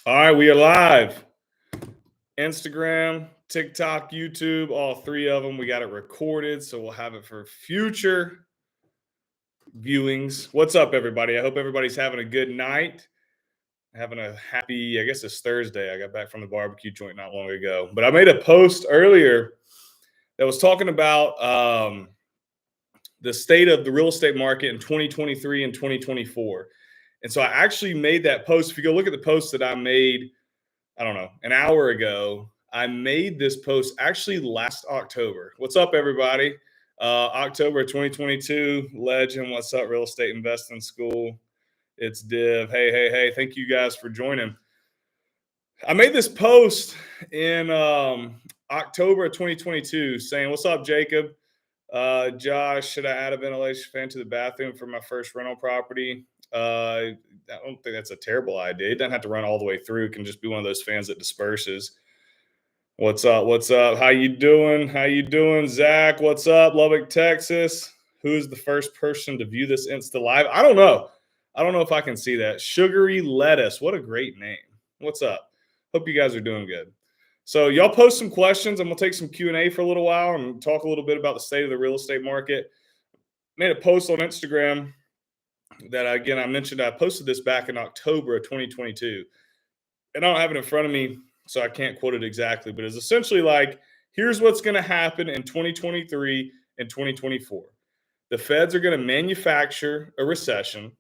All right, we are live. Instagram, TikTok, YouTube, all three of them. We got it recorded, so we'll have it for future viewings. What's up, everybody? I hope everybody's having a good night. Having a happy, I guess it's Thursday. I got back from the barbecue joint not long ago. But I made a post earlier that was talking about the state of the real estate market in 2023 and 2024. And so I actually made that post. If you go look at the post that I made, I don't know, an hour ago, I made this post actually last October. What's up, everybody? October 2022, Legend. What's up, Real Estate Investing School? It's Div. Hey. Thank you guys for joining. I made this post in October of 2022 saying, what's up, Jacob? Josh, should I add a ventilation fan to the bathroom for my first rental property? I don't think that's a terrible idea. It doesn't have to run all the way through. It can just be one of those fans that disperses. What's up? How you doing? Zach, what's up? Lubbock, Texas. Who's the first person to view this Insta Live? I don't know if I can see that. Sugary Lettuce. What a great name. What's up? Hope you guys are doing good. So y'all post some questions. I'm going to take some Q&A for a little while and talk a little bit about the state of the real estate market. Made a post on Instagram that, again, I mentioned. I posted this back in October of 2022. And I don't have it in front of me, so I can't quote it exactly. But it's essentially like, here's what's going to happen in 2023 and 2024. The feds are going to manufacture a recession,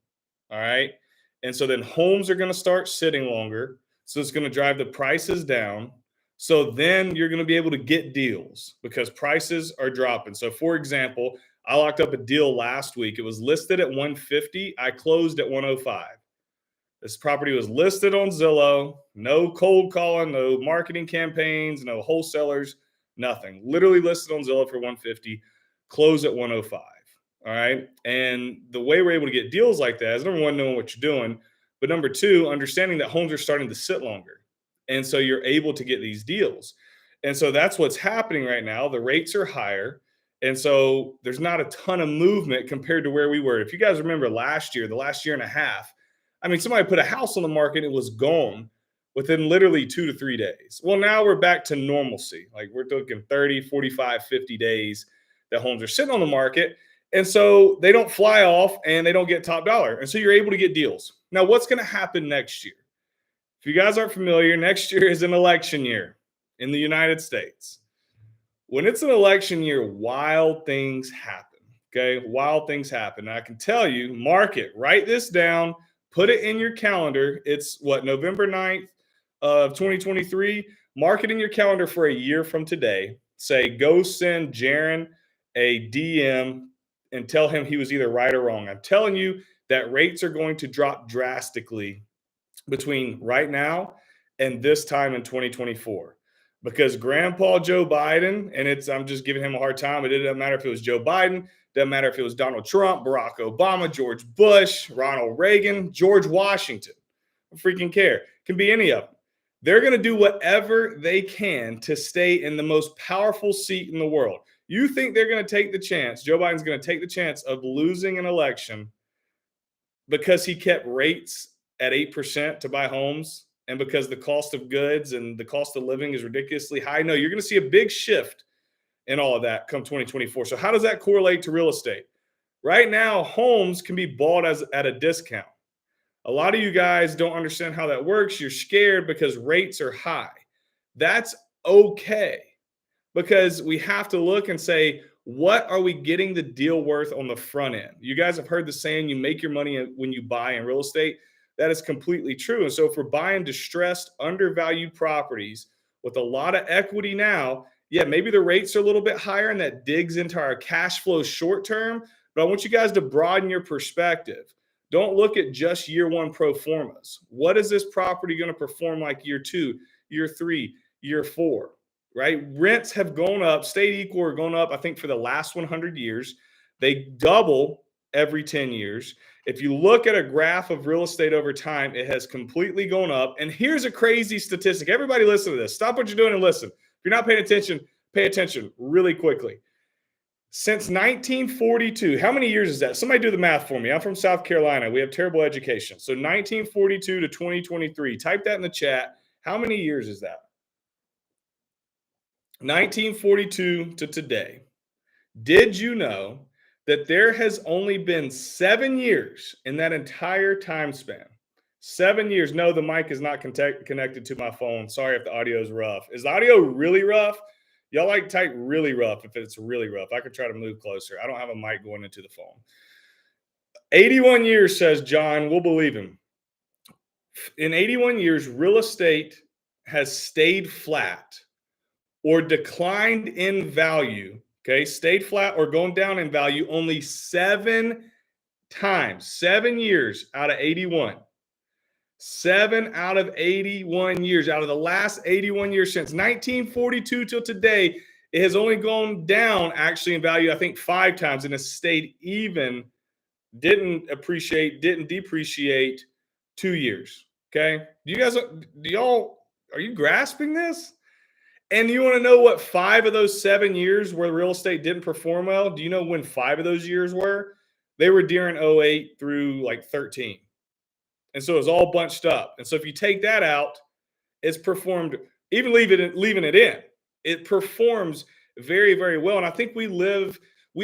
all right? And so then homes are going to start sitting longer. So it's going to drive the prices down. So then you're going to be able to get deals because prices are dropping. So, for example, I locked up a deal last week. It was listed at 150. I closed at 105. This property was listed on Zillow. No cold calling, no marketing campaigns, no wholesalers, nothing. Literally listed on Zillow for 150, closed at 105. All right. And the way we're able to get deals like that is, number one, knowing what you're doing. But number two, understanding that homes are starting to sit longer. And so you're able to get these deals. And so that's what's happening right now. The rates are higher. And so there's not a ton of movement compared to where we were. If you guys remember last year, the last year and a half, I mean, somebody put a house on the market, it was gone within literally 2 to 3 days. Well, now we're back to normalcy. Like we're talking 30, 45, 50 days that homes are sitting on the market. And so they don't fly off and they don't get top dollar. And so you're able to get deals. Now, what's going to happen next year? If you guys aren't familiar, next year is an election year in the United States. When it's an election year, wild things happen. Okay, wild things happen. And I can tell you, mark it, write this down, put it in your calendar. It's November 9th of 2023. Mark it in your calendar for a year from today. Say, go send Jaron a DM and tell him he was either right or wrong. I'm telling you that rates are going to drop drastically between right now and this time in 2024, because Grandpa Joe Biden, and I'm just giving him a hard time. It doesn't matter if it was Joe Biden, doesn't matter if it was Donald Trump, Barack Obama, George Bush, Ronald Reagan, George Washington. I don't freaking care. It can be any of them. They're going to do whatever they can to stay in the most powerful seat in the world. You think they're going to take the chance, Joe Biden's going to take the chance of losing an election because he kept rates at 8% to buy homes, and because the cost of goods and the cost of living is ridiculously high? No, you're going to see a big shift in all of that come 2024. So how does that correlate to real estate? Right now, homes can be bought at a discount. A lot of you guys don't understand how that works. You're scared because rates are high. That's okay, because we have to look and say, what are we getting the deal worth on the front end? You guys have heard the saying, you make your money when you buy in real estate. That is completely true. And so if we're buying distressed, undervalued properties with a lot of equity now, yeah, maybe the rates are a little bit higher and that digs into our cash flow short term. But I want you guys to broaden your perspective. Don't look at just year one pro formas. What is this property going to perform like year 2, year 3, year 4, right? Rents have gone up, stayed equal or gone up, I think, for the last 100 years. They double every 10 years. If you look at a graph of real estate over time, it has completely gone up. And here's a crazy statistic. Everybody listen to this. Stop what you're doing and listen. If you're not paying attention, pay attention really quickly. Since 1942, how many years is that? Somebody do the math for me. I'm from South Carolina. We have terrible education. So 1942 to 2023. Type that in the chat. How many years is that? 1942 to today. Did you know that there has only been 7 years in that entire time span? 7 years. No, the mic is not connected to my phone. Sorry if the audio is rough. Is the audio really rough? Y'all like type really rough if it's really rough. I could try to move closer. I don't have a mic going into the phone. 81 years, says John. We'll believe him. In 81 years, real estate has stayed flat or declined in value. Okay, stayed flat or going down in value only 7 times. 7 years out of 81. 7 out of 81 years. Out of the last 81 years since 1942 till today, it has only gone down actually in value, I think 5 times, and has stayed even. Didn't appreciate, didn't depreciate 2 years. Okay. Are you grasping this? And you want to know what 5 of those 7 years where real estate didn't perform well? Do you know when 5 of those years were? They were during 08 through like 13. And so it was all bunched up. And so if you take that out, it's performed, even leaving it in, it performs very, very well. And I think we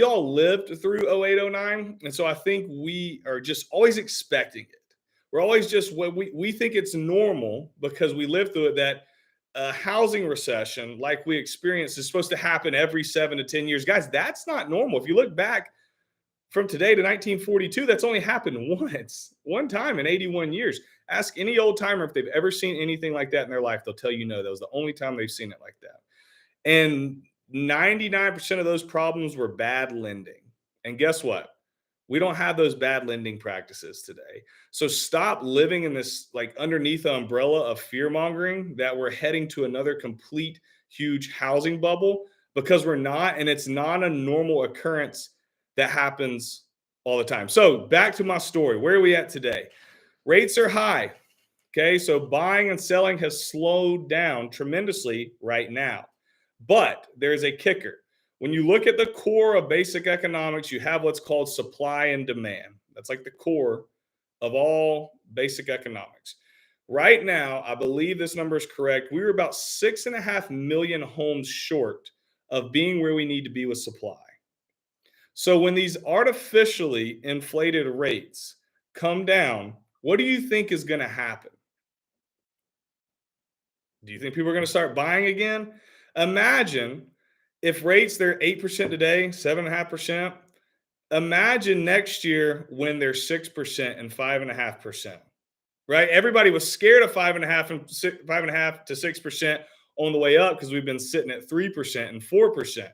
all lived through 08, 09. And so I think we are just always expecting it. We're always just, we think it's normal because we lived through it, that a housing recession like we experienced is supposed to happen every 7 to 10 years. Guys, that's not normal. If you look back from today to 1942, that's only happened one time in 81 years. Ask any old timer if they've ever seen anything like that in their life. They'll tell you no, that was the only time they've seen it like that. And 99% of those problems were bad lending. And guess what? We don't have those bad lending practices today. So stop living in this, like, underneath the umbrella of fear mongering that we're heading to another complete huge housing bubble, because we're not, and it's not a normal occurrence that happens all the time. So back to my story. Where are we at today? Rates are high. Okay. So buying and selling has slowed down tremendously right now. But there's a kicker. When you look at the core of basic economics, you have what's called supply and demand. That's like the core of all basic economics. Right now, I believe this number is correct. We were about 6.5 million homes short of being where we need to be with supply. So when these artificially inflated rates come down, what do you think is going to happen? Do you think people are going to start buying again? Imagine if rates, they're 8% today, 7.5%. Imagine next year when they're 6% and 5.5%. Right? Everybody was scared of 5.5 to 6% on the way up because we've been sitting at 3% and 4%.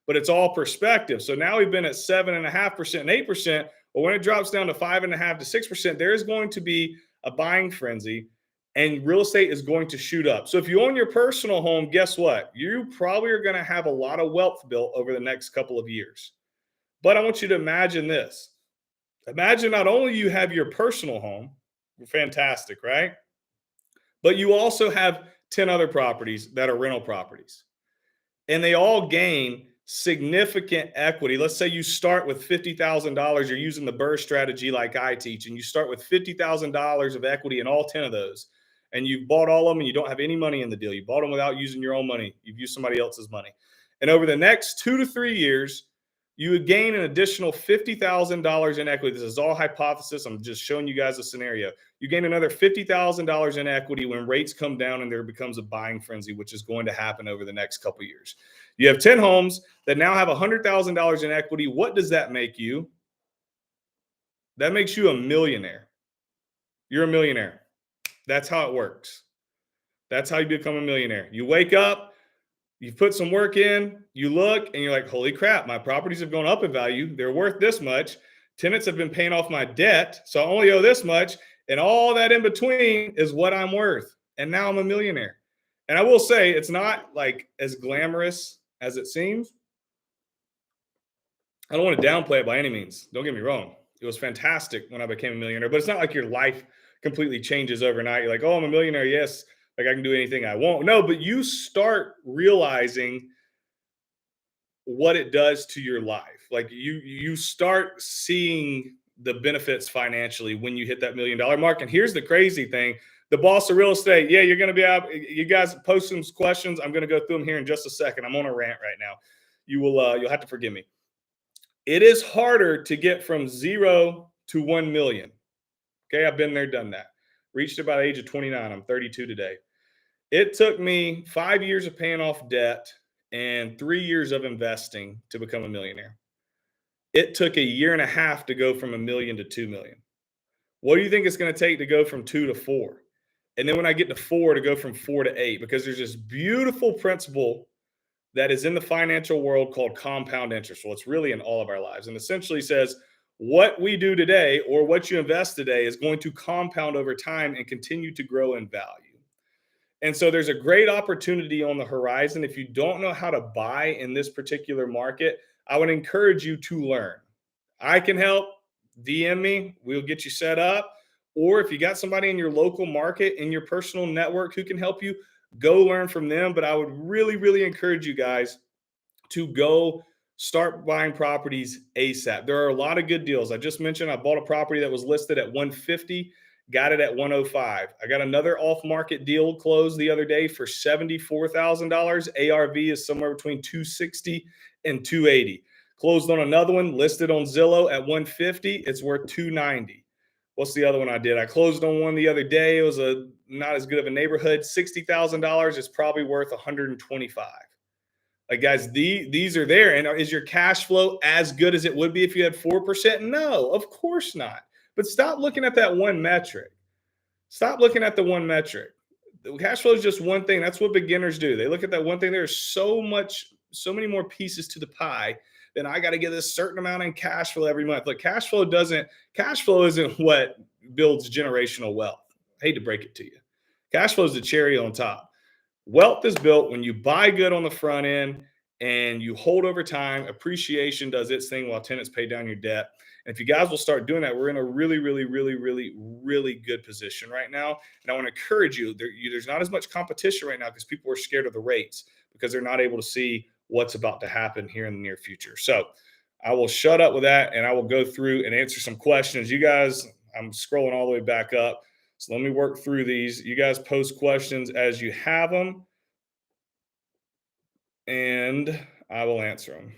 But it's all perspective. So now we've been at 7.5% and 8%. But when it drops down to 5.5 to 6%, there is going to be a buying frenzy, and real estate is going to shoot up. So if you own your personal home, guess what? You probably are going to have a lot of wealth built over the next couple of years. But I want you to imagine this. Imagine not only you have your personal home, fantastic, right? But you also have 10 other properties that are rental properties. And they all gain significant equity. Let's say you start with $50,000. You're using the BRRRR strategy like I teach, and you start with $50,000 of equity in all 10 of those. And you've bought all of them and you don't have any money in the deal. You bought them without using your own money. You've used somebody else's money. And over the next 2 to 3 years, you would gain an additional $50,000 in equity. This is all hypothesis. I'm just showing you guys a scenario. You gain another $50,000 in equity when rates come down and there becomes a buying frenzy, which is going to happen over the next couple of years. You have 10 homes that now have $100,000 in equity. What does that make you? That makes you a millionaire. You're a millionaire. That's how it works. That's how you become a millionaire. You wake up, you put some work in, you look, and you're like, holy crap, my properties have gone up in value. They're worth this much. Tenants have been paying off my debt, so I only owe this much. And all that in between is what I'm worth. And now I'm a millionaire. And I will say, it's not like as glamorous as it seems. I don't want to downplay it by any means. Don't get me wrong. It was fantastic when I became a millionaire, but it's not like your life completely changes overnight. You're like, oh, I'm a millionaire. Yes. Like I can do anything I want. No, but you start realizing what it does to your life. Like you start seeing the benefits financially when you hit that $1 million mark. And here's the crazy thing. The boss of real estate, yeah, you're going to be out. You guys post some questions. I'm going to go through them here in just a second. I'm on a rant right now. You'll have to forgive me. It is harder to get from 0 to 1 million. Okay, I've been there, done that. Reached about the age of 29. I'm 32 today. It took me 5 years of paying off debt and 3 years of investing to become a millionaire. It took a year and a half to go from 1 million to 2 million. What do you think it's going to take to go from 2 to 4? And then when I get to 4, to go from 4 to 8, because there's this beautiful principle that is in the financial world called compound interest. Well, it's really in all of our lives, and essentially says what we do today or what you invest today is going to compound over time and continue to grow in value. And so there's a great opportunity on the horizon. If you don't know how to buy in this particular market, I would encourage you to learn. I can help. DM me. We'll get you set up. Or if you got somebody in your local market, in your personal network who can help you, go learn from them. But I would really, really encourage you guys to go start buying properties ASAP. There are a lot of good deals. I just mentioned I bought a property that was listed at 150, got it at 105. I got another off-market deal closed the other day for $74,000. ARV is somewhere between 260 and 280. Closed on another one listed on Zillow at 150. It's worth 290. What's the other one I did? I closed on one the other day. It was not as good of a neighborhood. $60,000 is probably worth 125. Like, guys, these are there. And is your cash flow as good as it would be if you had 4%? No, of course not. But stop looking at that one metric. Stop looking at the one metric. The cash flow is just one thing. That's what beginners do. They look at that one thing. There's so many more pieces to the pie. Then I got to get this certain amount in cash flow every month. Like, cash flow isn't what builds generational wealth. I hate to break it to you. Cash flow is the cherry on top. Wealth is built when you buy good on the front end and you hold over time. Appreciation does its thing while tenants pay down your debt. And if you guys will start doing that, we're in a really, really, really, really, really good position right now. And I want to encourage you, there's not as much competition right now because people are scared of the rates because they're not able to see what's about to happen here in the near future. So I will shut up with that and I will go through and answer some questions. You guys, I'm scrolling all the way back up. So let me work through these. You guys post questions as you have them, and I will answer them.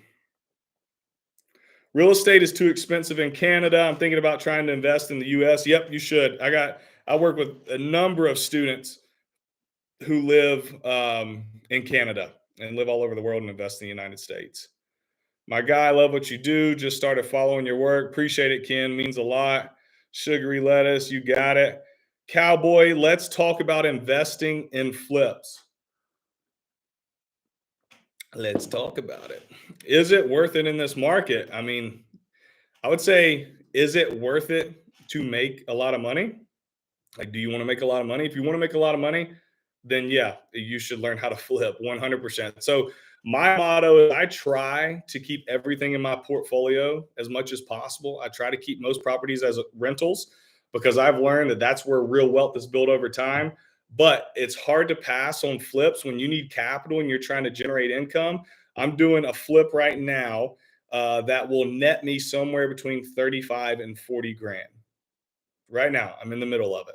Real estate is too expensive in Canada. I'm thinking about trying to invest in the US. Yep, you should. I work with a number of students who live in Canada and live all over the world and invest in the United States. My guy, I love what you do. Just started following your work. Appreciate it, Ken. Means a lot. Sugary lettuce, you got it. Cowboy, let's talk about investing in flips. Let's talk about it. Is it worth it in this market? I mean, I would say, is it worth it to make a lot of money? Like, do you want to make a lot of money? If you want to make a lot of money, then yeah, you should learn how to flip 100%. So my motto is I try to keep everything in my portfolio as much as possible. I try to keep most properties as rentals because I've learned that that's where real wealth is built over time. But it's hard to pass on flips when you need capital and you're trying to generate income. I'm doing a flip right now that will net me somewhere between 35 and 40 grand. Right now, I'm in the middle of it.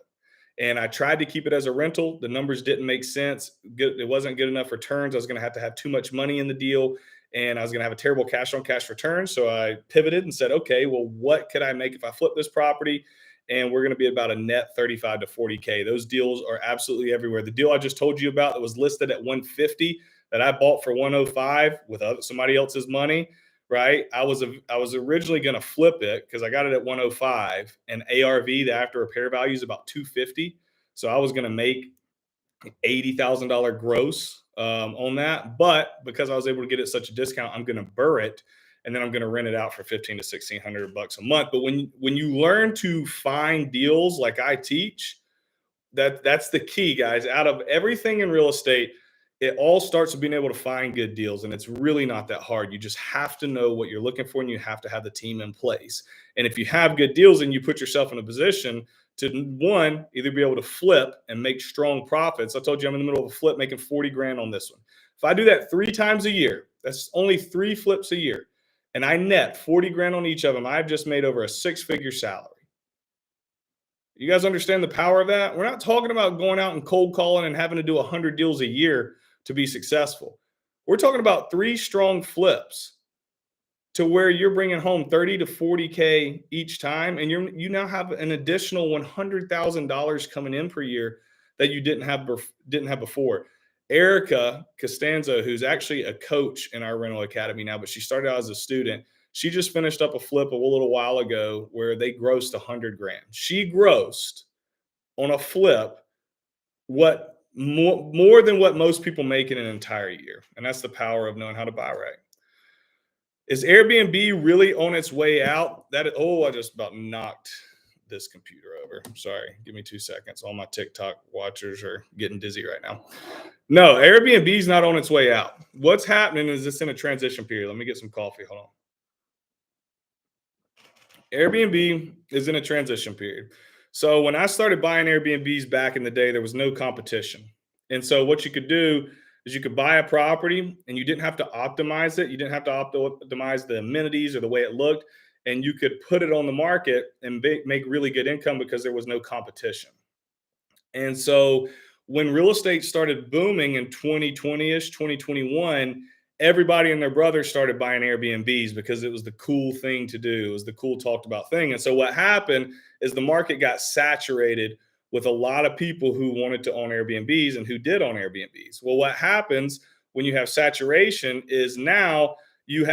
And I tried to keep it as a rental. The numbers didn't make sense. It wasn't good enough returns. I was going to have too much money in the deal and I was going to have a terrible cash on cash return. So I pivoted and said, okay, well, what could I make if I flip this property? And we're going to be about a net 35 to 40K. Those deals are absolutely everywhere. The deal I just told you about that was listed at 150 that I bought for 105 with somebody else's money, right? I was originally going to flip it because I got it at 105 and ARV, the after repair value, is about 250. So I was going to make $80,000 gross on that. But because I was able to get it such a discount, I'm going to burr it. And then I'm going to rent it out for $1,500 to $1,600 a month. But when you learn to find deals like I teach, that's the key, guys. Out of everything in real estate, it all starts with being able to find good deals. And it's really not that hard. You just have to know what you're looking for and you have to have the team in place. And if you have good deals and you put yourself in a position to, one, either be able to flip and make strong profits. I told you I'm in the middle of a flip making 40 grand on this one. If I do that 3 times a year, That's only 3 flips a year. And I net 40 grand on each of them. I've just made over a 6-figure salary. You guys understand the power of that? We're not talking about going out and cold calling and having to do 100 deals a year to be successful. We're talking about 3 strong flips to where you're bringing home 30 to 40K each time. And you now have an additional $100,000 coming in per year that you didn't have before. Erica Costanzo, who's actually a coach in our rental academy now, but she started out as a student. She just finished up a flip a little while ago where they grossed 100 grand. She grossed on a flip what more than what most people make in an entire year. And that's the power of knowing how to buy right. Is Airbnb really on its way out? I just about knocked this computer over. Sorry, give me 2 seconds. All my TikTok watchers are getting dizzy right now. No, Airbnb is not on its way out. What's happening is it's in a transition period. Let me get some coffee. Hold on. Airbnb is in a transition period. So when I started buying Airbnbs back in the day, there was no competition. And so what you could do is you could buy a property and you didn't have to optimize it. You didn't have to optimize the amenities or the way it looked. And you could put it on the market and make really good income because there was no competition. And so when real estate started booming in 2020-ish, 2021, everybody and their brother started buying Airbnbs because it was the cool thing to do. It was the cool talked about thing. And so what happened is the market got saturated with a lot of people who wanted to own Airbnbs and who did own Airbnbs. Well, what happens when you have saturation is now you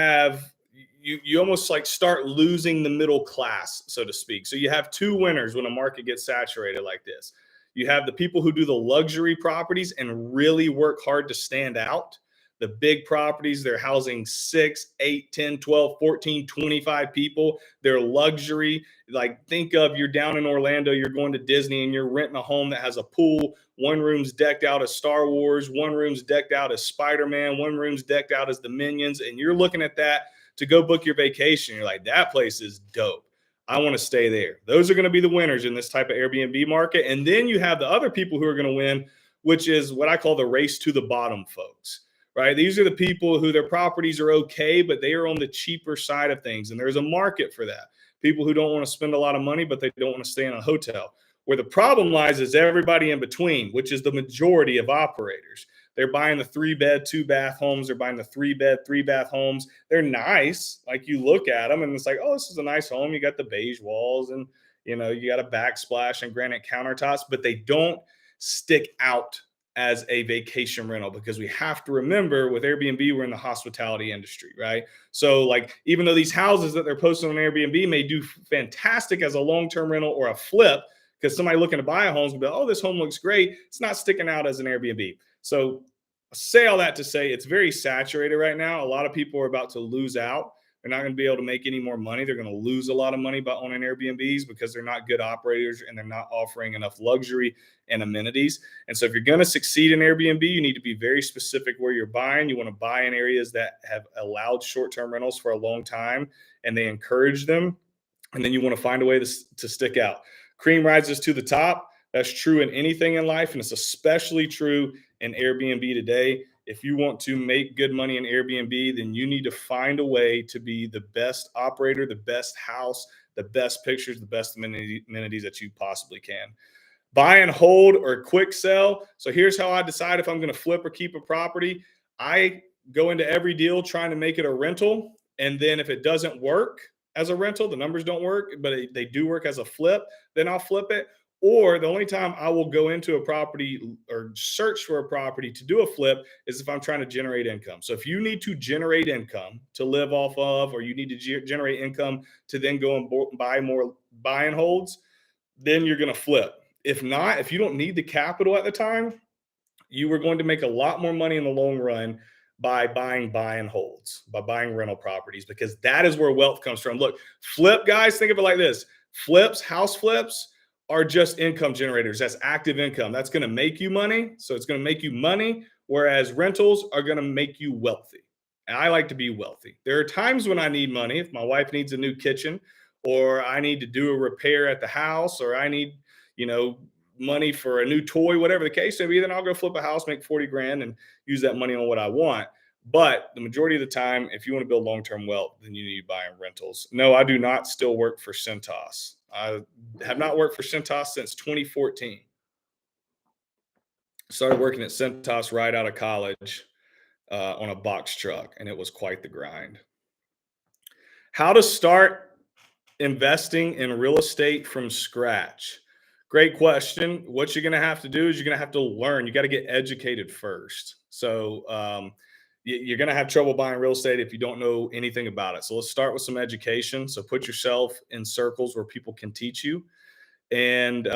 almost like start losing the middle class, so to speak. So you have 2 winners when a market gets saturated like this. You have the people who do the luxury properties and really work hard to stand out. The big properties, they're housing 6, 8, 10, 12, 14, 25 people. They're luxury. Like, think of, you're down in Orlando, you're going to Disney and you're renting a home that has a pool. One room's decked out as Star Wars. One room's decked out as Spider-Man. One room's decked out as the Minions. And you're looking at that to go book your vacation. You're like, that place is dope. I want to stay there. Those are going to be the winners in this type of Airbnb market. And then you have the other people who are going to win, which is what I call the race to the bottom folks, right? These are the people who their properties are okay, but they are on the cheaper side of things. And there's a market for that. People who don't want to spend a lot of money, but they don't want to stay in a hotel. Where the problem lies is everybody in between, which is the majority of operators. They're buying the 3-bed, 2-bath homes. They're buying the 3-bed, 3-bath homes. They're nice. Like, you look at them and it's like, oh, this is a nice home. You got the beige walls and, you got a backsplash and granite countertops, but they don't stick out as a vacation rental, because we have to remember with Airbnb, we're in the hospitality industry, right? So like, even though these houses that they're posting on Airbnb may do fantastic as a long-term rental or a flip, because somebody looking to buy a home is going to be, oh, this home looks great, it's not sticking out as an Airbnb. So I say all that to say it's very saturated right now. A lot of people are about to lose out. They're not going to be able to make any more money. They're going to lose a lot of money by owning Airbnbs because they're not good operators and they're not offering enough luxury and amenities. And so if you're going to succeed in Airbnb, you need to be very specific where you're buying. You want to buy in areas that have allowed short-term rentals for a long time and they encourage them. And then you want to find a way to stick out. Cream rises to the top. That's true in anything in life, and it's especially true in Airbnb today. If you want to make good money in Airbnb, then you need to find a way to be the best operator, the best house, the best pictures, the best amenities that you possibly can. Buy and hold or quick sell. So here's how I decide if I'm going to flip or keep a property. I go into every deal trying to make it a rental. And then if it doesn't work as a rental, the numbers don't work, but they do work as a flip, then I'll flip it. Or the only time I will go into a property or search for a property to do a flip is if I'm trying to generate income. So if you need to generate income to live off of, or you need to generate income to then go and buy more buy and holds, then you're going to flip. If not, if you don't need the capital at the time, you are going to make a lot more money in the long run by buying buy and holds, by buying rental properties, because that is where wealth comes from. Look, flip guys, think of it like this. Flips, house flips, are just income generators. That's active income. That's going to make you money. So it's going to make you money, whereas rentals are going to make you wealthy. And I like to be wealthy. There are times when I need money. If my wife needs a new kitchen, or I need to do a repair at the house, or I need, money for a new toy, whatever the case may be, then I'll go flip a house, make 40 grand and use that money on what I want. But the majority of the time, if you want to build long-term wealth, then you need to buy in rentals. No, I do not still work for Centos. I have not worked for Centos since 2014. Started working at Centos right out of college on a box truck, and it was quite the grind. How to start investing in real estate from scratch? Great question. What you're going to have to do is you're going to have to learn. You got to get educated first. So you're going to have trouble buying real estate if you don't know anything about it. So let's start with some education. So put yourself in circles where people can teach you. And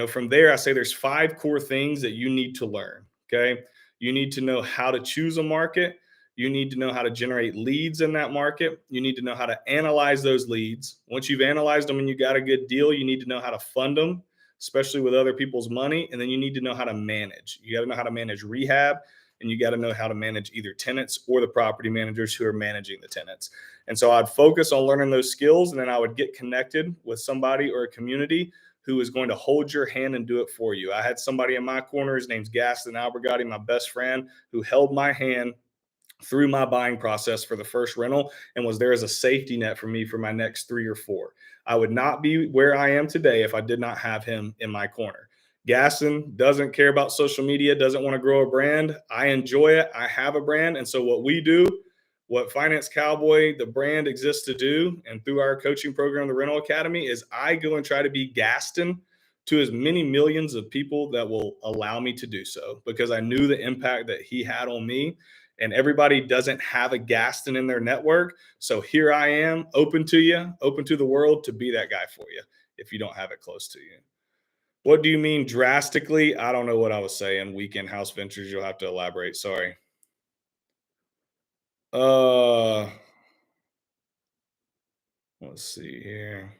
from there, I say there's 5 core things that you need to learn. Okay, you need to know how to choose a market. You need to know how to generate leads in that market. You need to know how to analyze those leads. Once you've analyzed them and you got a good deal, you need to know how to fund them, especially with other people's money. And then you need to know how to manage. You got to know how to manage rehab, and you got to know how to manage either tenants or the property managers who are managing the tenants. And so I'd focus on learning those skills, and then I would get connected with somebody or a community who is going to hold your hand and do it for you. I had somebody in my corner, his name's Gaston Albergotti, my best friend, who held my hand through my buying process for the first rental and was there as a safety net for me for my next 3 or 4. I would not be where I am today if I did not have him in my corner. Gaston doesn't care about social media, doesn't want to grow a brand. I enjoy it. I have a brand. And so what we do, what Finance Cowboy, the brand, exists to do, and through our coaching program, the Rental Academy, is I go and try to be Gaston to as many millions of people that will allow me to do so, because I knew the impact that he had on me. And everybody doesn't have a Gaston in their network. So here I am, open to you, open to the world to be that guy for you if you don't have it close to you. What do you mean drastically? I don't know what I was saying. Weekend house ventures, you'll have to elaborate. Sorry. Uh let's see here.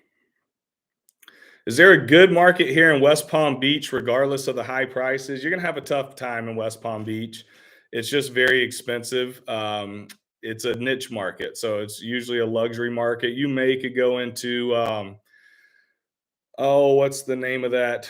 Is there a good market here in West Palm Beach, regardless of the high prices? You're gonna have a tough time in West Palm Beach. It's just very expensive. It's a niche market, so it's usually a luxury market. You may could go into what's the name of that?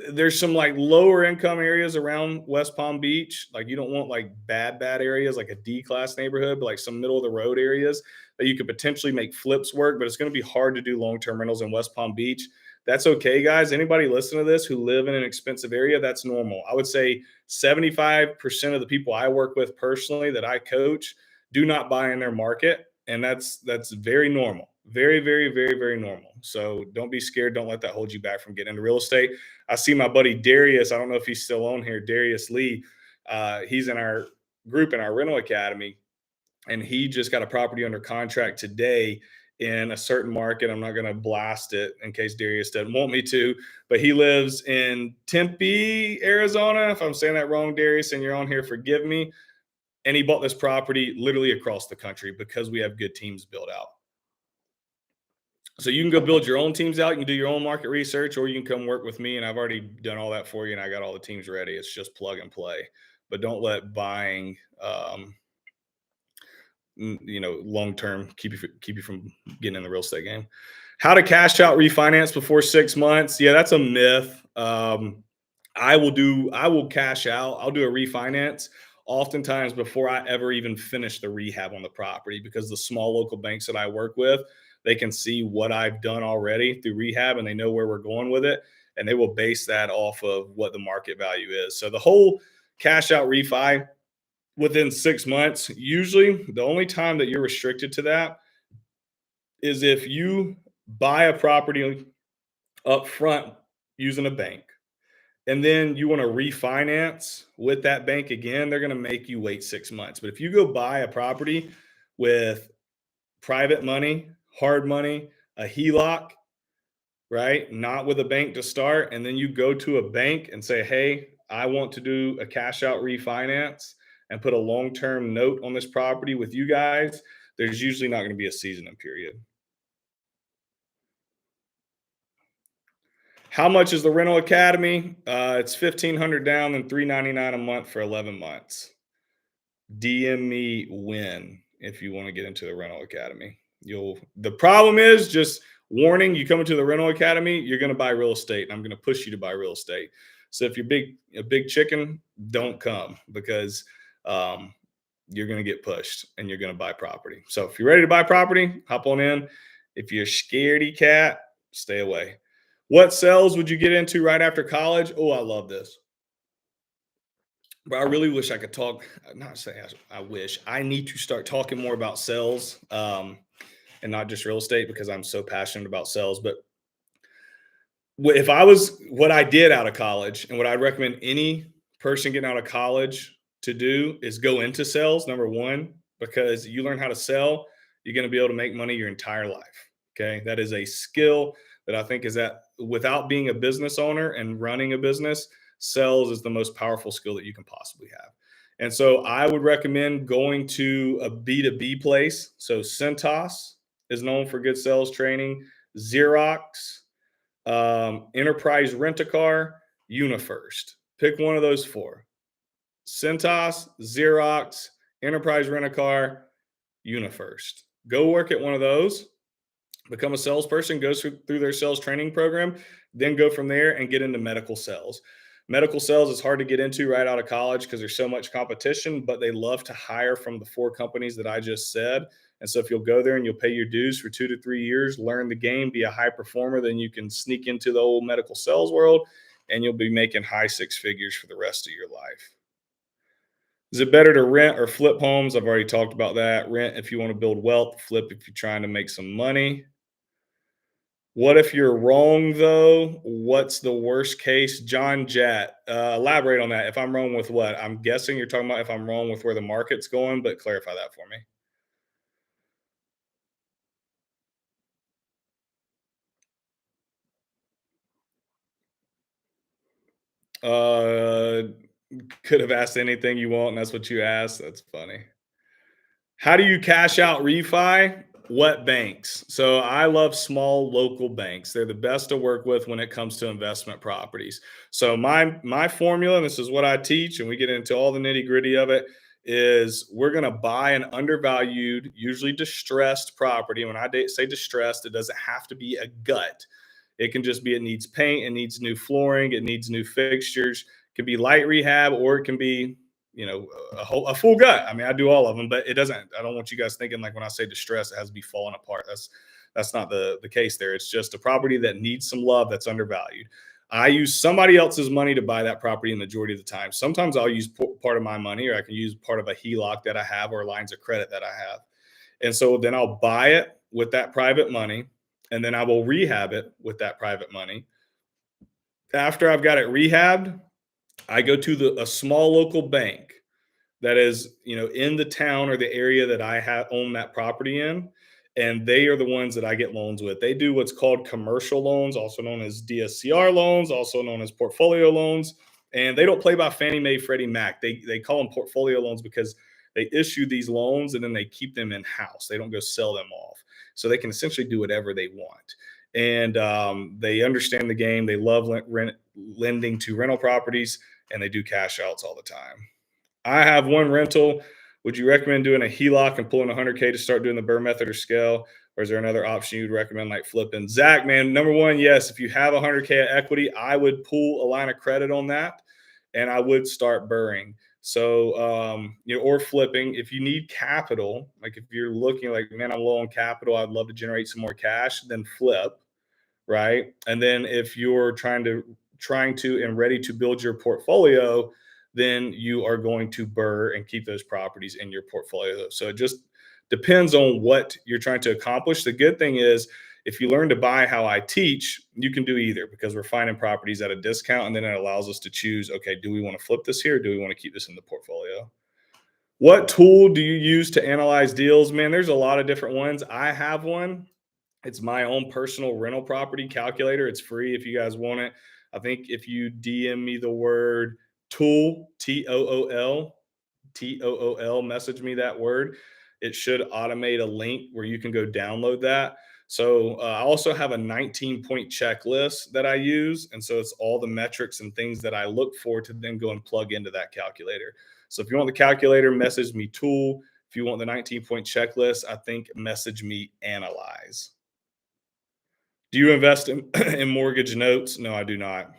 There's some like lower income areas around West Palm Beach. Like you don't want like bad areas like a D class neighborhood, but like some middle of the road areas that you could potentially make flips work. But it's going to be hard to do long term rentals in West Palm Beach. That's okay, guys. Anybody listen to this who live in an expensive area, that's normal. I would say 75% of the people I work with personally that I coach do not buy in their market, and that's very normal. Very, very, very, very normal. So don't be scared. Don't let that hold you back from getting into real estate. I see my buddy Darius. I don't know if he's still on here. Darius Lee. He's in our group in our rental academy, and he just got a property under contract today in a certain market. I'm not going to blast it in case Darius doesn't want me to, but he lives in Tempe, Arizona. If I'm saying that wrong, Darius, and you're on here, forgive me. And he bought this property literally across the country because we have good teams built out. So you can go build your own teams out. You can do your own market research, or you can come work with me. And I've already done all that for you, and I got all the teams ready. It's just plug and play. But don't let buying, long term keep you from getting in the real estate game. How to cash out refinance before 6 months? Yeah, that's a myth. I will cash out. I'll do a refinance oftentimes before I ever even finish the rehab on the property, because the small local banks that I work with, they can see what I've done already through rehab and they know where we're going with it. And they will base that off of what the market value is. So the whole cash out refi within 6 months, usually the only time that you're restricted to that is if you buy a property up front using a bank, and then you want to refinance with that bank again, they're going to make you wait 6 months. But if you go buy a property with private money, hard money, a HELOC, right? Not with a bank to start, and then you go to a bank and say, "Hey, I want to do a cash out refinance and put a long-term note on this property with you guys." There's usually not going to be a seasoning period. How much is the rental academy? It's 1,500 down and 399 a month for 11 months. DM me when if you want to get into the rental academy. The problem is, just warning, you come into the rental academy, you're going to buy real estate, and I'm going to push you to buy real estate. So if you're a big chicken, don't come, because um, you're going to get pushed and you're going to buy property. So if you're ready to buy property, hop on in. If you're a scaredy cat, stay away. What sales would you get into right after college? Oh, I love this. But I really wish I could talk. Not say I wish. I need to start talking more about sales, and not just real estate because I'm so passionate about sales. But if I was what I did out of college, and what I'd recommend any person getting out of college to do is go into sales. Number one, because you learn how to sell, you're going to be able to make money your entire life. Okay, that is a skill that I think is that without being a business owner and running a business, sales is the most powerful skill that you can possibly have. And so I would recommend going to a B2B place. So Centos is known for good sales training. Xerox, Enterprise Rent a Car, UniFirst. Pick one of those four: Centos, Xerox, Enterprise Rent a Car, UniFirst. Go work at one of those, become a salesperson, go through their sales training program, then go from there and get into medical sales. Medical sales is hard to get into right out of college because there's so much competition, but they love to hire from the four companies that I just said. And so if you'll go there and you'll pay your dues for 2 to 3 years, learn the game, be a high performer, then you can sneak into the old medical sales world and you'll be making high six figures for the rest of your life. Is it better to rent or flip homes? I've already talked about that. Rent if you want to build wealth, flip if you're trying to make some money. What if you're wrong though? What's the worst case? John Jett, elaborate on that. If I'm wrong with what? I'm guessing you're talking about if I'm wrong with where the market's going, but clarify that for me. Uh, could have asked anything you want, and that's what you asked. That's funny. How do you cash out refi? What banks? So I love small local banks. They're the best to work with when it comes to investment properties. So my formula, and this is what I teach, and we get into all the nitty gritty of it, is we're going to buy an undervalued, usually distressed property. When I say distressed, it doesn't have to be a gut. It can just be it needs paint, it needs new flooring, it needs new fixtures. It can be light rehab, or it can be a full gut. I mean, I do all of them, but it doesn't. I don't want you guys thinking like when I say distress, it has to be falling apart. That's not the case there. It's just a property that needs some love that's undervalued. I use somebody else's money to buy that property the majority of the time. Sometimes I'll use part of my money, or I can use part of a HELOC that I have, or lines of credit that I have. And so then I'll buy it with that private money, and then I will rehab it with that private money. After I've got it rehabbed, I go to a small local bank that is, in the town or the area that I have own that property in, and they are the ones that I get loans with. They do what's called commercial loans, also known as DSCR loans, also known as portfolio loans, and they don't play by Fannie Mae, Freddie Mac. They call them portfolio loans because they issue these loans and then they keep them in house. They don't go sell them off, so they can essentially do whatever they want. And they understand the game. They love lending to rental properties, and they do cash outs all the time. I have one rental. Would you recommend doing a HELOC and pulling 100K to start doing the Burr method or scale? Or is there another option you'd recommend, like flipping? Zach, man, number one, yes. If you have 100K of equity, I would pull a line of credit on that, and I would start burring. So, or flipping. If you need capital, like if you're looking like, man, I'm low on capital, I'd love to generate some more cash, then flip, right? And then if you're trying to and ready to build your portfolio, then you are going to burr and keep those properties in your portfolio. So it just depends on what you're trying to accomplish. The good thing is if you learn to buy how I teach, you can do either, because we're finding properties at a discount, and then it allows us to choose, okay, do we want to flip this here, or do we want to keep this in the portfolio? What tool do you use to analyze deals? Man, there's a lot of different ones. I have one. It's my own personal rental property calculator. It's free if you guys want it. I think if you DM me the word tool, TOOL, message me that word, it should automate a link where you can go download that. So I also have a 19-point checklist that I use. And so it's all the metrics and things that I look for to then go and plug into that calculator. So if you want the calculator, message me tool. If you want the 19-point checklist, I think message me analyze. Do you invest in, in mortgage notes? No, I do not.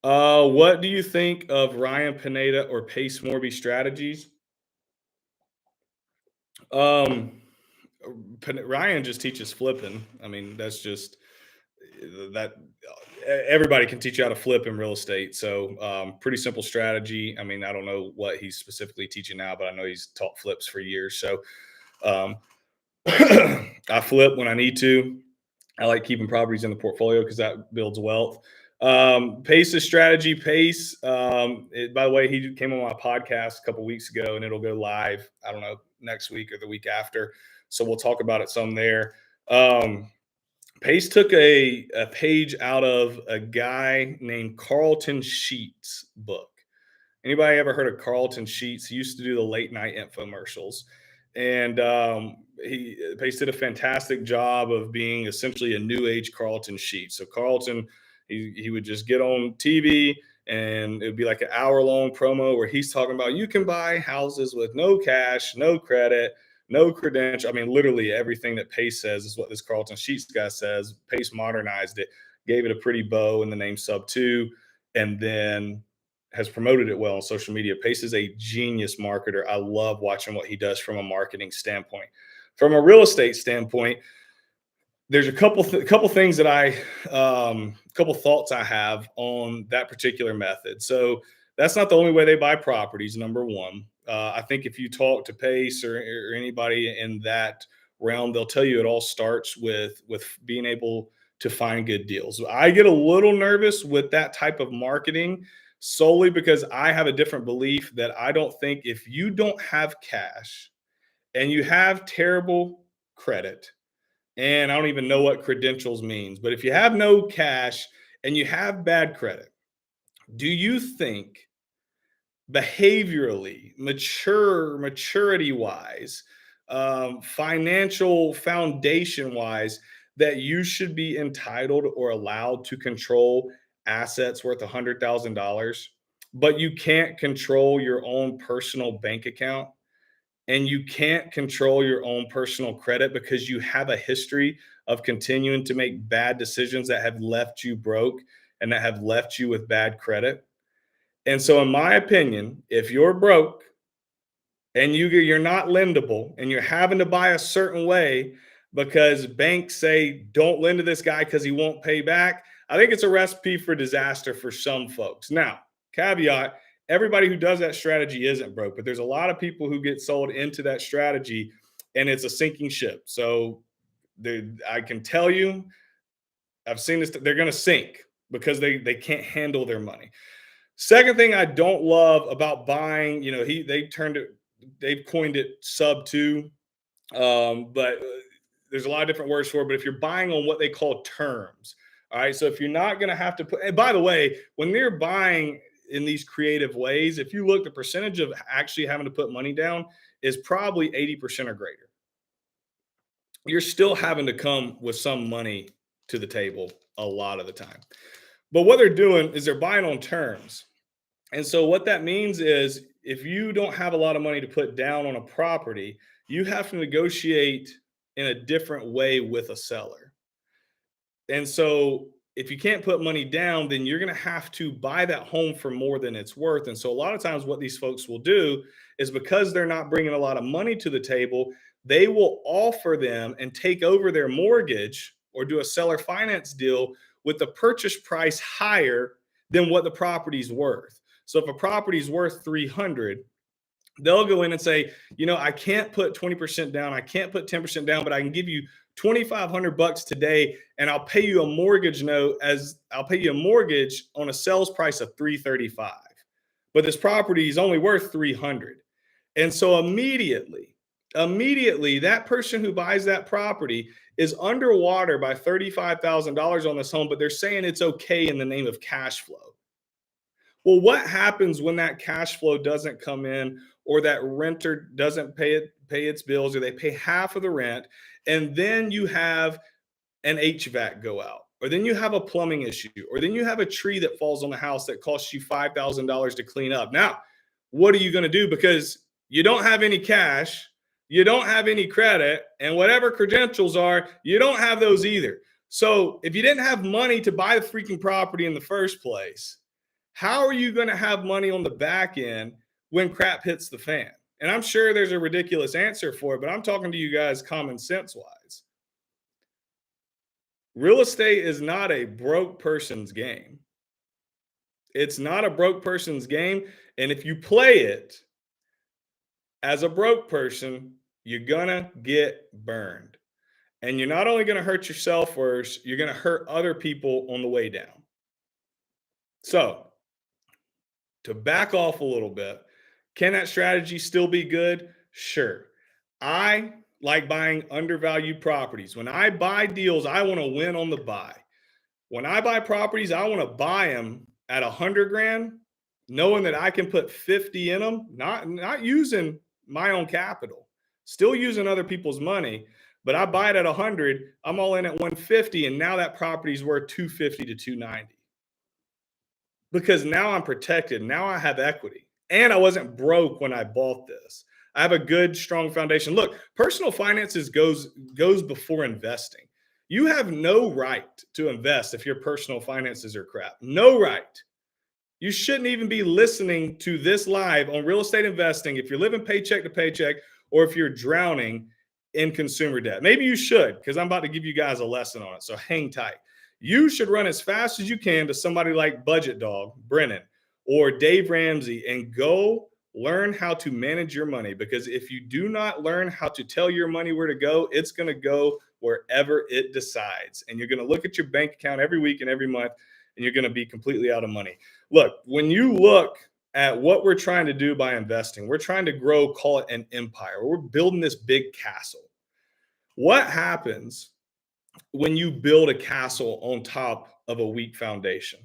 What do you think of Ryan Pineda or Pace Morby strategies? Um, Ryan just teaches flipping. I mean, that's just that everybody can teach you how to flip in real estate. So, pretty simple strategy. I mean, I don't know what he's specifically teaching now, but I know he's taught flips for years. So, um, I flip when I need to. I like keeping properties in the portfolio because that builds wealth. Pace's strategy, Pace. By the way, he came on my podcast a couple weeks ago, and it'll go live. I don't know, next week or the week after. So we'll talk about it some there. Pace took a page out of a guy named Carlton Sheets' book. Anybody ever heard of Carlton Sheets? He used to do the late night infomercials, and he did a fantastic job of being essentially a new age Carlton Sheets. So Carlton, he would just get on TV, and it would be like an hour long promo where he's talking about you can buy houses with no cash, no credit, no credential. I mean, literally everything that Pace says is what this Carlton Sheets guy says. Pace modernized it, gave it a pretty bow in the name Sub 2, and then has promoted it well on social media. Pace is a genius marketer. I love watching what he does from a marketing standpoint. From a real estate standpoint, there's a couple things that couple thoughts I have on that particular method. So that's not the only way they buy properties. Number one, I think if you talk to Pace or anybody in that realm, they'll tell you it all starts with being able to find good deals. I get a little nervous with that type of marketing solely because I have a different belief that I don't think if you don't have cash and you have terrible credit, and I don't even know what credentials means, but if you have no cash and you have bad credit, do you think behaviorally, maturity wise, financial foundation wise, that you should be entitled or allowed to control assets worth $100,000, but you can't control your own personal bank account? And you can't control your own personal credit because you have a history of continuing to make bad decisions that have left you broke and that have left you with bad credit. And so, in my opinion, if you're broke and you're not lendable and you're having to buy a certain way because banks say don't lend to this guy because he won't pay back, I think it's a recipe for disaster for some folks. Now, caveat, everybody who does that strategy isn't broke, but there's a lot of people who get sold into that strategy and it's a sinking ship. So I can tell you, I've seen this, they're going to sink because they can't handle their money. Second thing I don't love about buying, they've coined it sub 2, but there's a lot of different words for it. But if you're buying on what they call terms, all right. So if you're not going to have to put, and by the way, when they're buying in these creative ways, if you look, the percentage of actually having to put money down is probably 80% or greater. You're still having to come with some money to the table a lot of the time. But what they're doing is they're buying on terms. And so what that means is if you don't have a lot of money to put down on a property, you have to negotiate in a different way with a seller. And so if you can't put money down, then you're going to have to buy that home for more than it's worth. And so a lot of times what these folks will do is because they're not bringing a lot of money to the table, they will offer them and take over their mortgage or do a seller finance deal with the purchase price higher than what the property's worth. So if a property's worth 300, they'll go in and say, I can't put 20% down, I can't put 10% down, but I can give you $2,500 today, and I'll pay you a mortgage on a sales price of 335. But this property is only worth 300. And so immediately, that person who buys that property is underwater by $35,000 on this home, but they're saying it's okay in the name of cash flow. Well, what happens when that cash flow doesn't come in, or that renter doesn't pay its bills, or they pay half of the rent, and then you have an HVAC go out, or then you have a plumbing issue, or then you have a tree that falls on the house that costs you $5,000 to clean up? Now, what are you going to do? Because you don't have any cash, you don't have any credit, and whatever credentials are, you don't have those either. So if you didn't have money to buy the freaking property in the first place, How are you going to have money on the back end when crap hits the fan? And I'm sure there's a ridiculous answer for it, but I'm talking to you guys common sense wise. Real estate is not a broke person's game. It's not a broke person's game. And if you play it as a broke person, you're going to get burned. And you're not only going to hurt yourself first, you're going to hurt other people on the way down. So, to back off a little bit, can that strategy still be good? Sure. I like buying undervalued properties. When I buy deals, I want to win on the buy. When I buy properties, I want to buy them at 100 grand, knowing that I can put 50 in them, not using my own capital, still using other people's money, but I buy it at 100, I'm all in at 150, and now that property is worth 250 to 290. Because now I'm protected. Now I have equity. And I wasn't broke when I bought this. I have a good, strong foundation. Look, personal finances goes before investing. You have no right to invest if your personal finances are crap. No right. You shouldn't even be listening to this live on real estate investing if you're living paycheck to paycheck or if you're drowning in consumer debt. Maybe you should, because I'm about to give you guys a lesson on it. So hang tight. You should run as fast as you can to somebody like Budget Dog, Brennan, or Dave Ramsey and go learn how to manage your money. Because if you do not learn how to tell your money where to go, it's going to go wherever it decides. And you're going to look at your bank account every week and every month, and you're going to be completely out of money. Look, when you look at what we're trying to do by investing, we're trying to grow, call it an empire. We're building this big castle. What happens when you build a castle on top of a weak foundation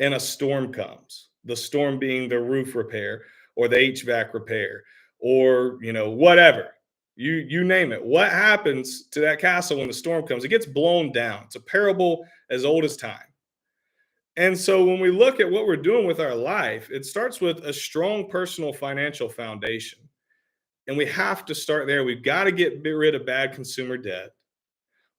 and a storm comes? The storm being the roof repair or the HVAC repair or, whatever. You name it. What happens to that castle when the storm comes? It gets blown down. It's a parable as old as time. And so when we look at what we're doing with our life, it starts with a strong personal financial foundation. And we have to start there. We've got to get rid of bad consumer debt.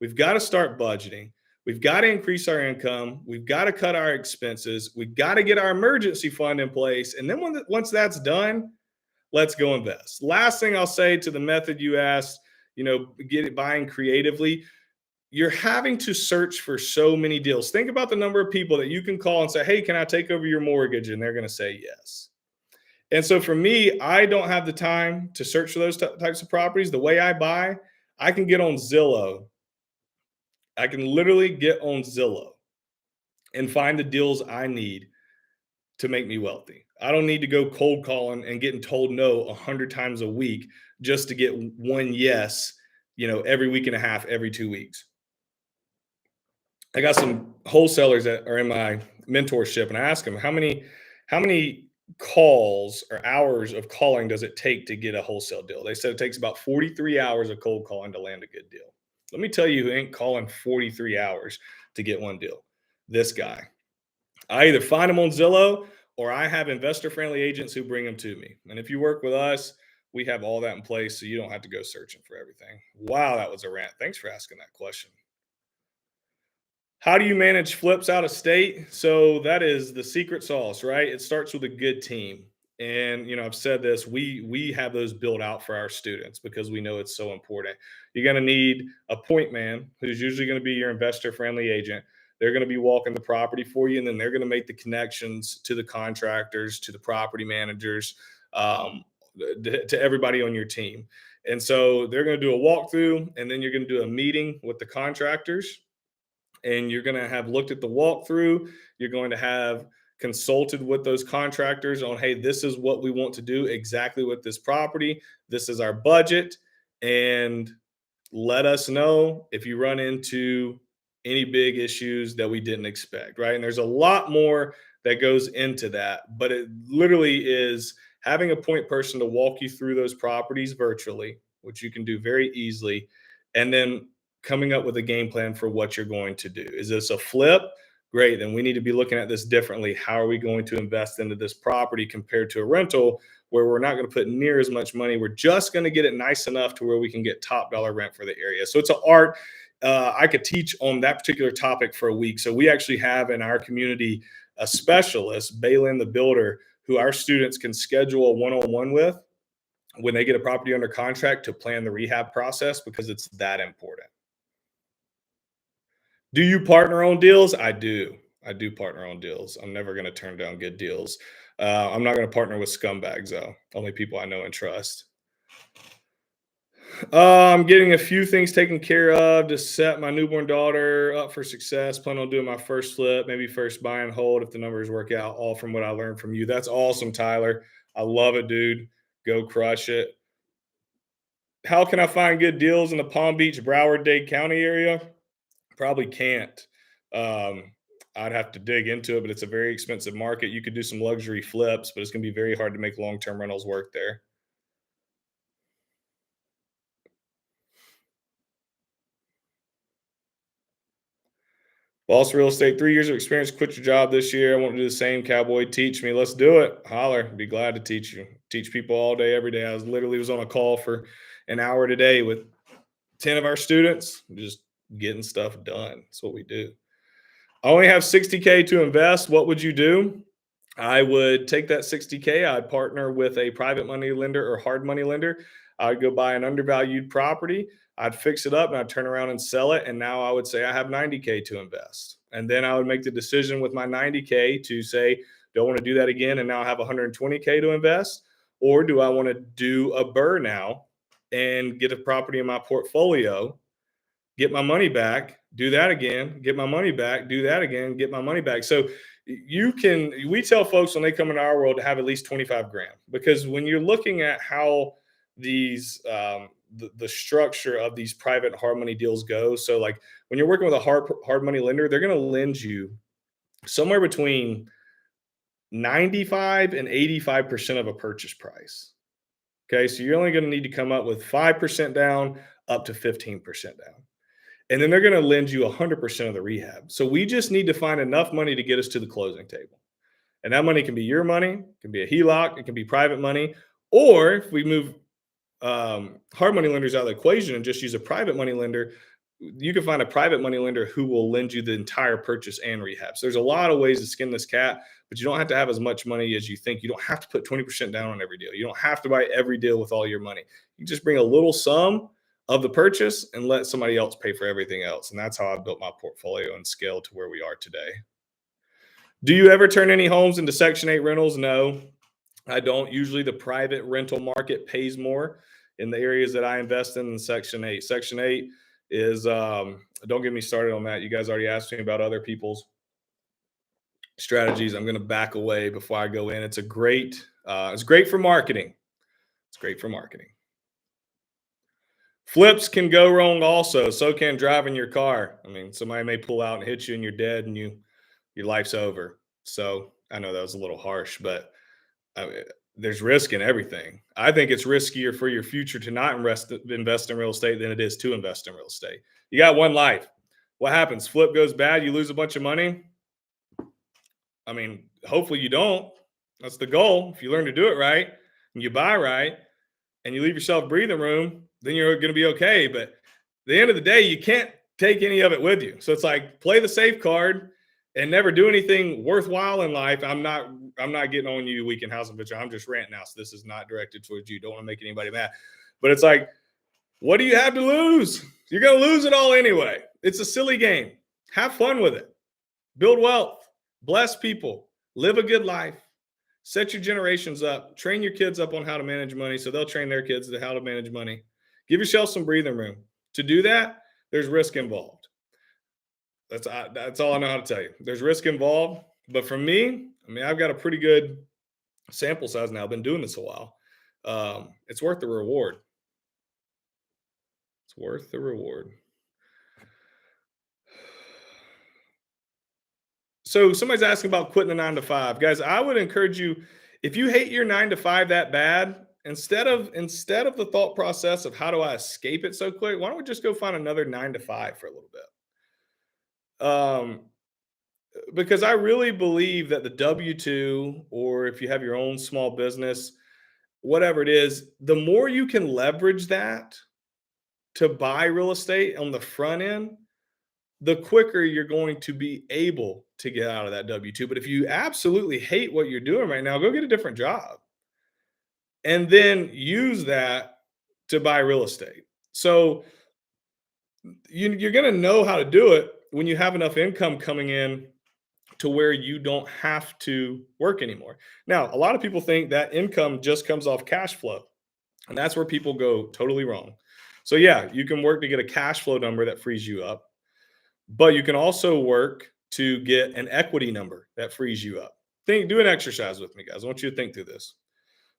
We've got to start budgeting. We've got to increase our income. We've got to cut our expenses. We've got to get our emergency fund in place. And then once that's done, let's go invest. Last thing I'll say to the method you asked, buying creatively. You're having to search for so many deals. Think about the number of people that you can call and say, hey, can I take over your mortgage? And they're going to say yes. And so for me, I don't have the time to search for those types of properties. The way I buy, I can get on Zillow. I can literally get on Zillow and find the deals I need to make me wealthy. I don't need to go cold calling and getting told no 100 times a week just to get one yes, every week and a half, every 2 weeks. I got some wholesalers that are in my mentorship, and I ask them how many calls or hours of calling does it take to get a wholesale deal? They said it takes about 43 hours of cold calling to land a good deal. Let me tell you who ain't calling 43 hours to get one deal. This guy. I either find him on Zillow or I have investor-friendly agents who bring them to me. And if you work with us, we have all that in place so you don't have to go searching for everything. Wow, that was a rant. Thanks for asking that question. How do you manage flips out of state? So that is the secret sauce, right? It starts with a good team. And I've said this, we have those built out for our students because we know it's so important. You're going to need a point man who's usually going to be your investor friendly agent. They're going to be walking the property for you, and then they're going to make the connections to the contractors, to the property managers, to everybody on your team. And so they're going to do a walkthrough, and then you're going to do a meeting with the contractors. And you're going to have looked at the walkthrough. You're going to have consulted with those contractors on, hey, this is what we want to do exactly with this property. This is our budget. And let us know if you run into any big issues that we didn't expect, right? And there's a lot more that goes into that, but it literally is having a point person to walk you through those properties virtually, which you can do very easily. And then coming up with a game plan for what you're going to do. Is this a flip? Great. Then we need to be looking at this differently. How are we going to invest into this property compared to a rental where we're not going to put near as much money? We're just going to get it nice enough to where we can get top dollar rent for the area. So it's an art. I could teach on that particular topic for a week. So we actually have in our community a specialist, Balin the builder, who our students can schedule a one-on-one with when they get a property under contract to plan the rehab process, because it's that important. Do you partner on deals? I do. I do partner on deals. I'm never going to turn down good deals. I'm not going to partner with scumbags, though. Only people I know and trust. I'm getting a few things taken care of to set my newborn daughter up for success. Plan on doing my first flip, maybe first buy and hold if the numbers work out, all from what I learned from you. That's awesome, Tyler. I love it, dude. Go crush it. How can I find good deals in the Palm Beach, Broward, Dade County area? Probably can't. Um, I'd have to dig into it, but it's a very expensive market. You could do some luxury flips, but it's going to be very hard to make long-term rentals work there. Boss Real Estate, 3 years of experience, quit your job this year. I want to do the same, cowboy. Teach me. Let's do it. Holler. Be glad to teach you. Teach people all day, every day. I was on a call for an hour today with 10 of our students, just getting stuff done. That's what we do. I only have 60K to invest. What would you do? I would take that 60K. I'd partner with a private money lender or hard money lender. I'd go buy an undervalued property. I'd fix it up and I'd turn around and sell it. And now I would say I have 90K to invest. And then I would make the decision with my 90K to say, do I want to do that again? And now I have 120K to invest? Or do I want to do a burr now and get a property in my portfolio, get my money back, do that again, get my money back, do that again, get my money back? So we tell folks when they come into our world to have at least 25 grand, because when you're looking at how these, the structure of these private hard money deals go. So like when you're working with a hard money lender, they're going to lend you somewhere between 95 and 85% of a purchase price. Okay. So you're only going to need to come up with 5% down up to 15% down. And then they're going to lend you 100% of the rehab. So we just need to find enough money to get us to the closing table. And that money can be your money, it can be a HELOC, it can be private money. Or if we move hard money lenders out of the equation and just use a private money lender, you can find a private money lender who will lend you the entire purchase and rehab. So there's a lot of ways to skin this cat, but you don't have to have as much money as you think. You don't have to put 20% down on every deal. You don't have to buy every deal with all your money. You just bring a little sum of the purchase and let somebody else pay for everything else. And that's how I built my portfolio and scaled to where we are today. Do you ever turn any homes into Section 8 rentals? No, I don't. Usually the private rental market pays more in the areas that I invest in Section 8. Section 8 is, don't get me started on that. You guys already asked me about other people's strategies. I'm going to back away before I go in. It's great for marketing. It's great for marketing. Flips can go wrong also. So can driving your car. I mean, somebody may pull out and hit you and you're dead and your life's over. So I know that was a little harsh, but I mean, there's risk in everything. I think it's riskier for your future to not invest in real estate than it is to invest in real estate. You got one life. What happens? Flip goes bad. You lose a bunch of money. I mean, hopefully you don't. That's the goal. If you learn to do it right and you buy right and you leave yourself breathing room, then you're going to be okay. But at the end of the day, you can't take any of it with you. So it's like play the safe card and never do anything worthwhile in life. I'm not getting on you, Weekend Housing Picture. I'm just ranting now. So this is not directed towards you. Don't want to make anybody mad. But it's like, what do you have to lose? You're going to lose it all anyway. It's a silly game. Have fun with it. Build wealth. Bless people. Live a good life. Set your generations up. Train your kids up on how to manage money so they'll train their kids to how to manage money. Give yourself some breathing room. To do that, there's risk involved. That's all I know how to tell you. There's risk involved. But for me, I mean, I've got a pretty good sample size now. I've been doing this a while. It's worth the reward. It's worth the reward. So somebody's asking about quitting the 9 to 5. Guys, I would encourage you, if you hate your 9 to 5 that bad, instead of the thought process of how do I escape it so quick, why don't we just go find another 9 to 5 for a little bit? Because I really believe that the W-2, or if you have your own small business, whatever it is, the more you can leverage that to buy real estate on the front end, the quicker you're going to be able to get out of that W-2. But if you absolutely hate what you're doing right now, go get a different job and then use that to buy real estate. So you're going to know how to do it when you have enough income coming in to where you don't have to work anymore. Now, a lot of people think that income just comes off cash flow, and that's where people go totally wrong. So, yeah, you can work to get a cash flow number that frees you up, but you can also work to get an equity number that frees you up. Do an exercise with me, guys. I want you to think through this.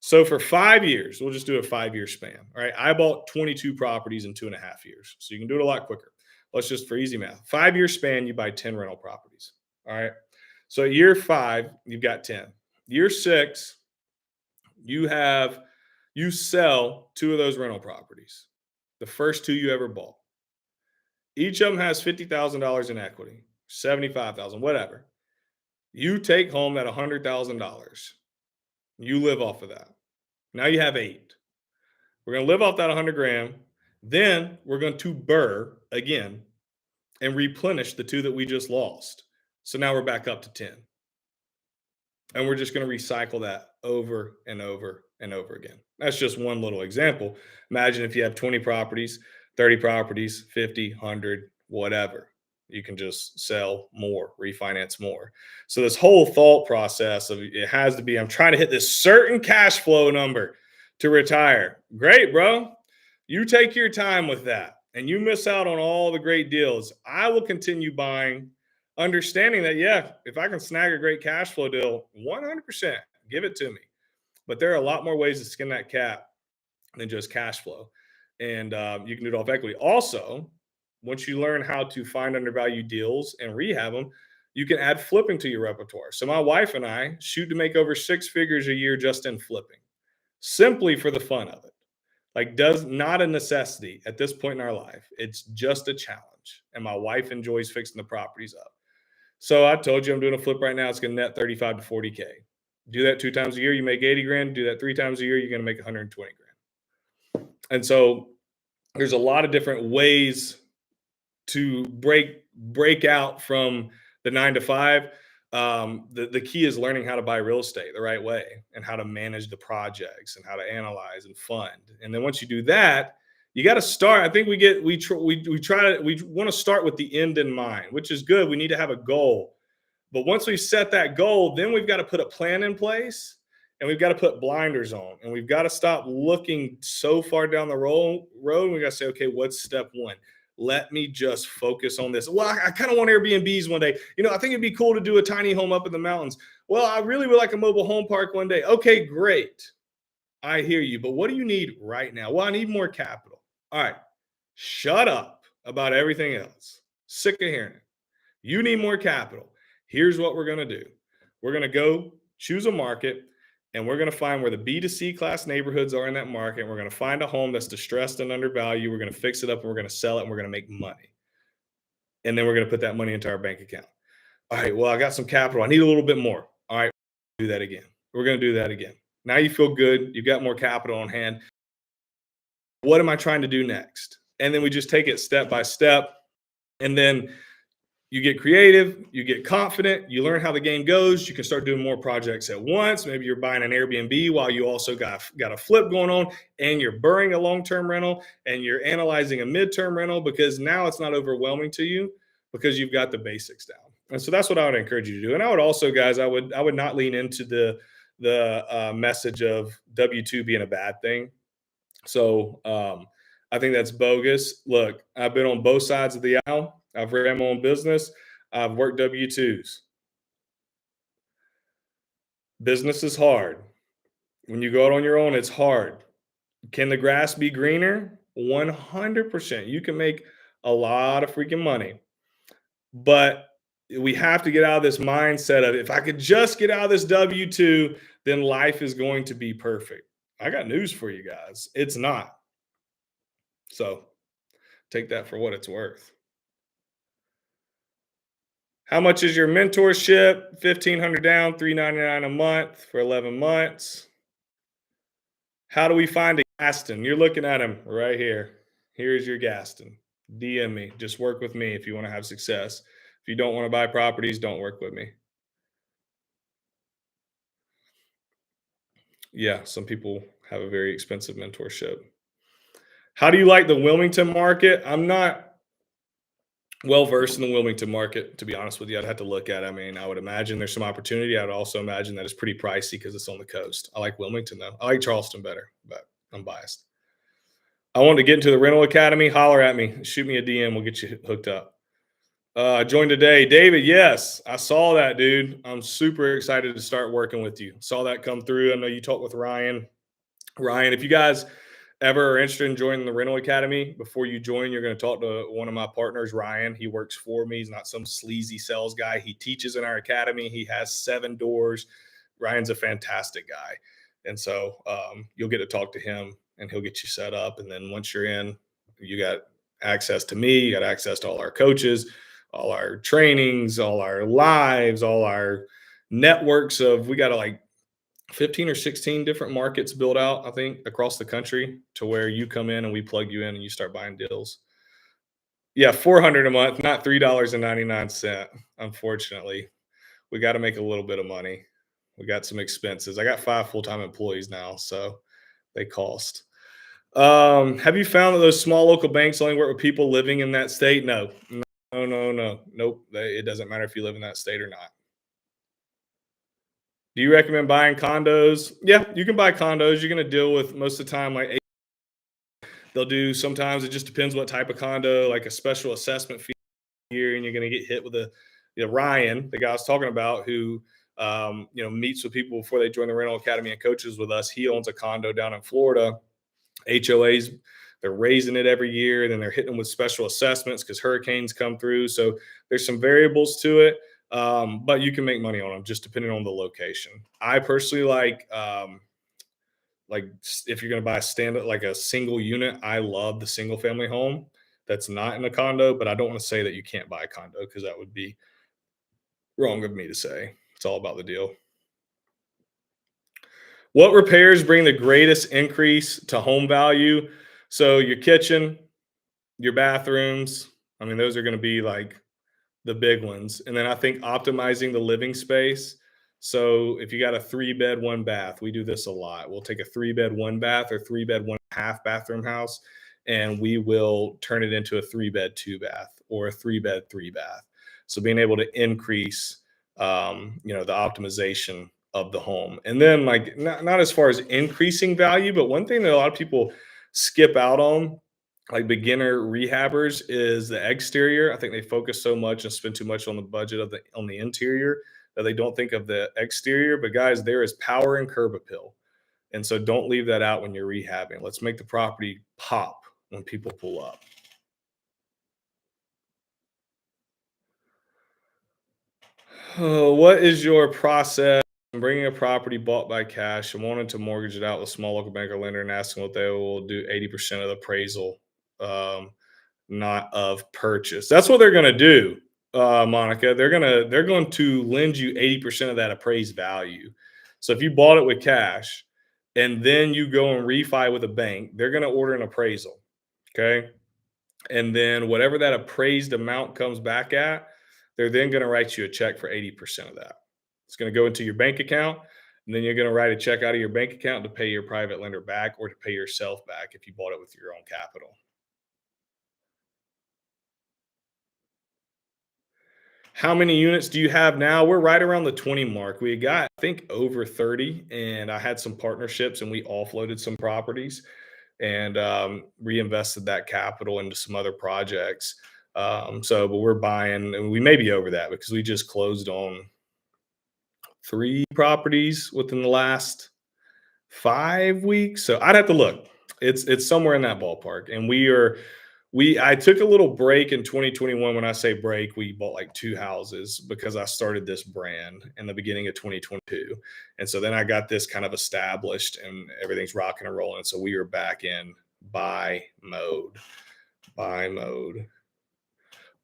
So, for 5 years, we'll just do a 5 year span. All right. I bought 22 properties in 2.5 years. So, you can do it a lot quicker. Let's just for easy math 5 year span, you buy 10 rental properties. All right. So year 5, you've got 10. Year 6, you sell 2 of those rental properties. The first 2 you ever bought. Each of them has $50,000 in equity, 75,000, whatever. You take home that $100,000. You live off of that. Now you have 8. We're going to live off that 100 grand. Then we're going to burr again and replenish the 2 that we just lost. So now we're back up to 10. And we're just going to recycle that over and over and over again. That's just one little example. Imagine if you have 20 properties, 30 properties, 50, 100, whatever. You can just sell more, refinance more. So this whole thought process of it has to be, I'm trying to hit this certain cash flow number to retire. Great, bro. You take your time with that and you miss out on all the great deals. I will continue buying, understanding that, yeah, if I can snag a great cash flow deal, 100%, give it to me. But there are a lot more ways to skin that cat than just cash flow. And you can do it off equity. Also, once you learn how to find undervalued deals and rehab them, you can add flipping to your repertoire. So my wife and I shoot to make over 6 figures a year just in flipping, simply for the fun of it. Like, does not a necessity at this point in our life. It's just a challenge. And my wife enjoys fixing the properties up. So I told you I'm doing a flip right now. It's going to net 35 to 40K. Do that 2 times a year, you make 80 grand. Do that 3 times a year, you're going to make 120 grand. And so there's a lot of different ways to break out from the 9 to 5. The key is learning how to buy real estate the right way and how to manage the projects and how to analyze and fund. And then once you do that, you got to start. I think we want to start with the end in mind, which is good. We need to have a goal. But once we set that goal, then we've got to put a plan in place and we've got to put blinders on and we've got to stop looking so far down the road. We got to say, okay, what's step 1? Let me just focus on this. Well, I kind of want Airbnbs one day. I think it'd be cool to do a tiny home up in the mountains. Well, I really would like a mobile home park one day. Okay, great. I hear you. But what do you need right now? Well, I need more capital. All right. Shut up about everything else. Sick of hearing it. You need more capital. Here's what we're going to do. We're going to go choose a market and we're going to find where the B to C class neighborhoods are in that market. And we're going to find a home that's distressed and undervalued. We're going to fix it up and we're going to sell it and we're going to make money. And then we're going to put that money into our bank account. All right, well, I got some capital. I need a little bit more. All right, do that again. We're going to do that again. Now you feel good. You've got more capital on hand. What am I trying to do next? And then we just take it step by step. And then you get creative, you get confident, you learn how the game goes. You can start doing more projects at once. Maybe you're buying an Airbnb while you also got a flip going on and you're burring a long-term rental and you're analyzing a midterm rental because now it's not overwhelming to you because you've got the basics down. And so that's what I would encourage you to do. And I would also, guys, I would not lean into the message of W-2 being a bad thing. So I think that's bogus. Look, I've been on both sides of the aisle. I've ran my own business. I've worked W-2s. Business is hard. When you go out on your own, it's hard. Can the grass be greener? 100%. You can make a lot of freaking money. But we have to get out of this mindset of if I could just get out of this W-2, then life is going to be perfect. I got news for you guys. It's not. So take that for what it's worth. How much is your mentorship? $1,500 down, $399 a month for 11 months. How do we find a Gaston? You're looking at him right here. Here's your Gaston. DM me. Just work with me if you want to have success. If you don't want to buy properties, don't work with me. Yeah, some people have a very expensive mentorship. How do you like the Wilmington market? I'm not well versed in the Wilmington market, to be honest with you. I'd have to look at it. I mean, I would imagine there's some opportunity. I would also imagine that it's pretty pricey because it's on the coast. I like Wilmington though. I like Charleston better, but I'm biased. I want to get into the rental academy. Holler at me. Shoot me a DM. We'll get you hooked up. I joined today. David, yes, I saw that, dude. I'm super excited to start working with you. Saw that come through. I know you talked with Ryan. Ryan, if you guys ever are interested in joining the rental academy, before you join, you're going to talk to one of my partners, Ryan. He works for me. He's not some sleazy sales guy. He teaches in our academy. He has 7 doors. Ryan's a fantastic guy. And so you'll get to talk to him and he'll get you set up. And then once you're in, you got access to me, you got access to all our coaches, all our trainings, all our lives, all our networks of, we got to like 15 or 16 different markets built out, I think, across the country to where you come in and we plug you in and you start buying deals. Yeah, 400 a month, not $3.99. Unfortunately, we got to make a little bit of money. We got some expenses. I got 5 full-time employees now, so they cost. Have you found that those small local banks only work with people living in that state? No, nope. It doesn't matter if you live in that state or not. Do you recommend buying condos? Yeah, you can buy condos. You're going to deal with most of the time like they'll do. Sometimes it just depends what type of condo, like a special assessment fee here, and you're going to get hit with Ryan, the guy I was talking about, who meets with people before they join the rental academy and coaches with us. He owns a condo down in Florida. HOAs, they're raising it every year, and then they're hitting them with special assessments because hurricanes come through. So there's some variables to it. But you can make money on them just depending on the location. I personally like if you're going to buy a standard, like a single unit, I love the single family home that's not in a condo, but I don't want to say that you can't buy a condo because that would be wrong of me to say. It's all about the deal. What repairs bring the greatest increase to home value? So your kitchen, your bathrooms, I mean, those are going to be like the big ones. And then I think optimizing the living space. So if you got a 3-bed, 1-bath, we do this a lot. We'll take a 3-bed, 1-bath or 3-bed, 1.5 bathroom house, and we will turn it into a 3-bed, 2-bath or a 3-bed, 3-bath. So being able to increase, the optimization of the home. And then like not as far as increasing value, but one thing that a lot of people skip out on, like beginner rehabbers, is the exterior. I think they focus so much and spend too much on the budget on the interior that they don't think of the exterior. But guys, there is power in curb appeal. And so don't leave that out when you're rehabbing. Let's make the property pop when people pull up. What is your process in bringing a property bought by cash and wanting to mortgage it out with a small local bank or lender and asking what they will do 80% of the appraisal, not of purchase? That's what they're going to do, Monica. They're going to lend you 80% of that appraised value. So if you bought it with cash and then you go and refi with a bank, they're going to order an appraisal. Okay. And then whatever that appraised amount comes back at, they're then going to write you a check for 80% of that. It's going to go into your bank account, and then you're going to write a check out of your bank account to pay your private lender back or to pay yourself back if you bought it with your own capital. How many units do you have now? We're right around the 20 mark. We got, I think, over 30, and I had some partnerships and we offloaded some properties and reinvested that capital into some other projects. But we're buying, and we may be over that because we just closed on 3 properties within the last 5 weeks. So I'd have to look. It's somewhere in that ballpark. And I took a little break in 2021. When I say break, we bought like 2 houses because I started this brand in the beginning of 2022. And so then I got this kind of established and everything's rocking and rolling. So we are back in buy mode. Buy mode.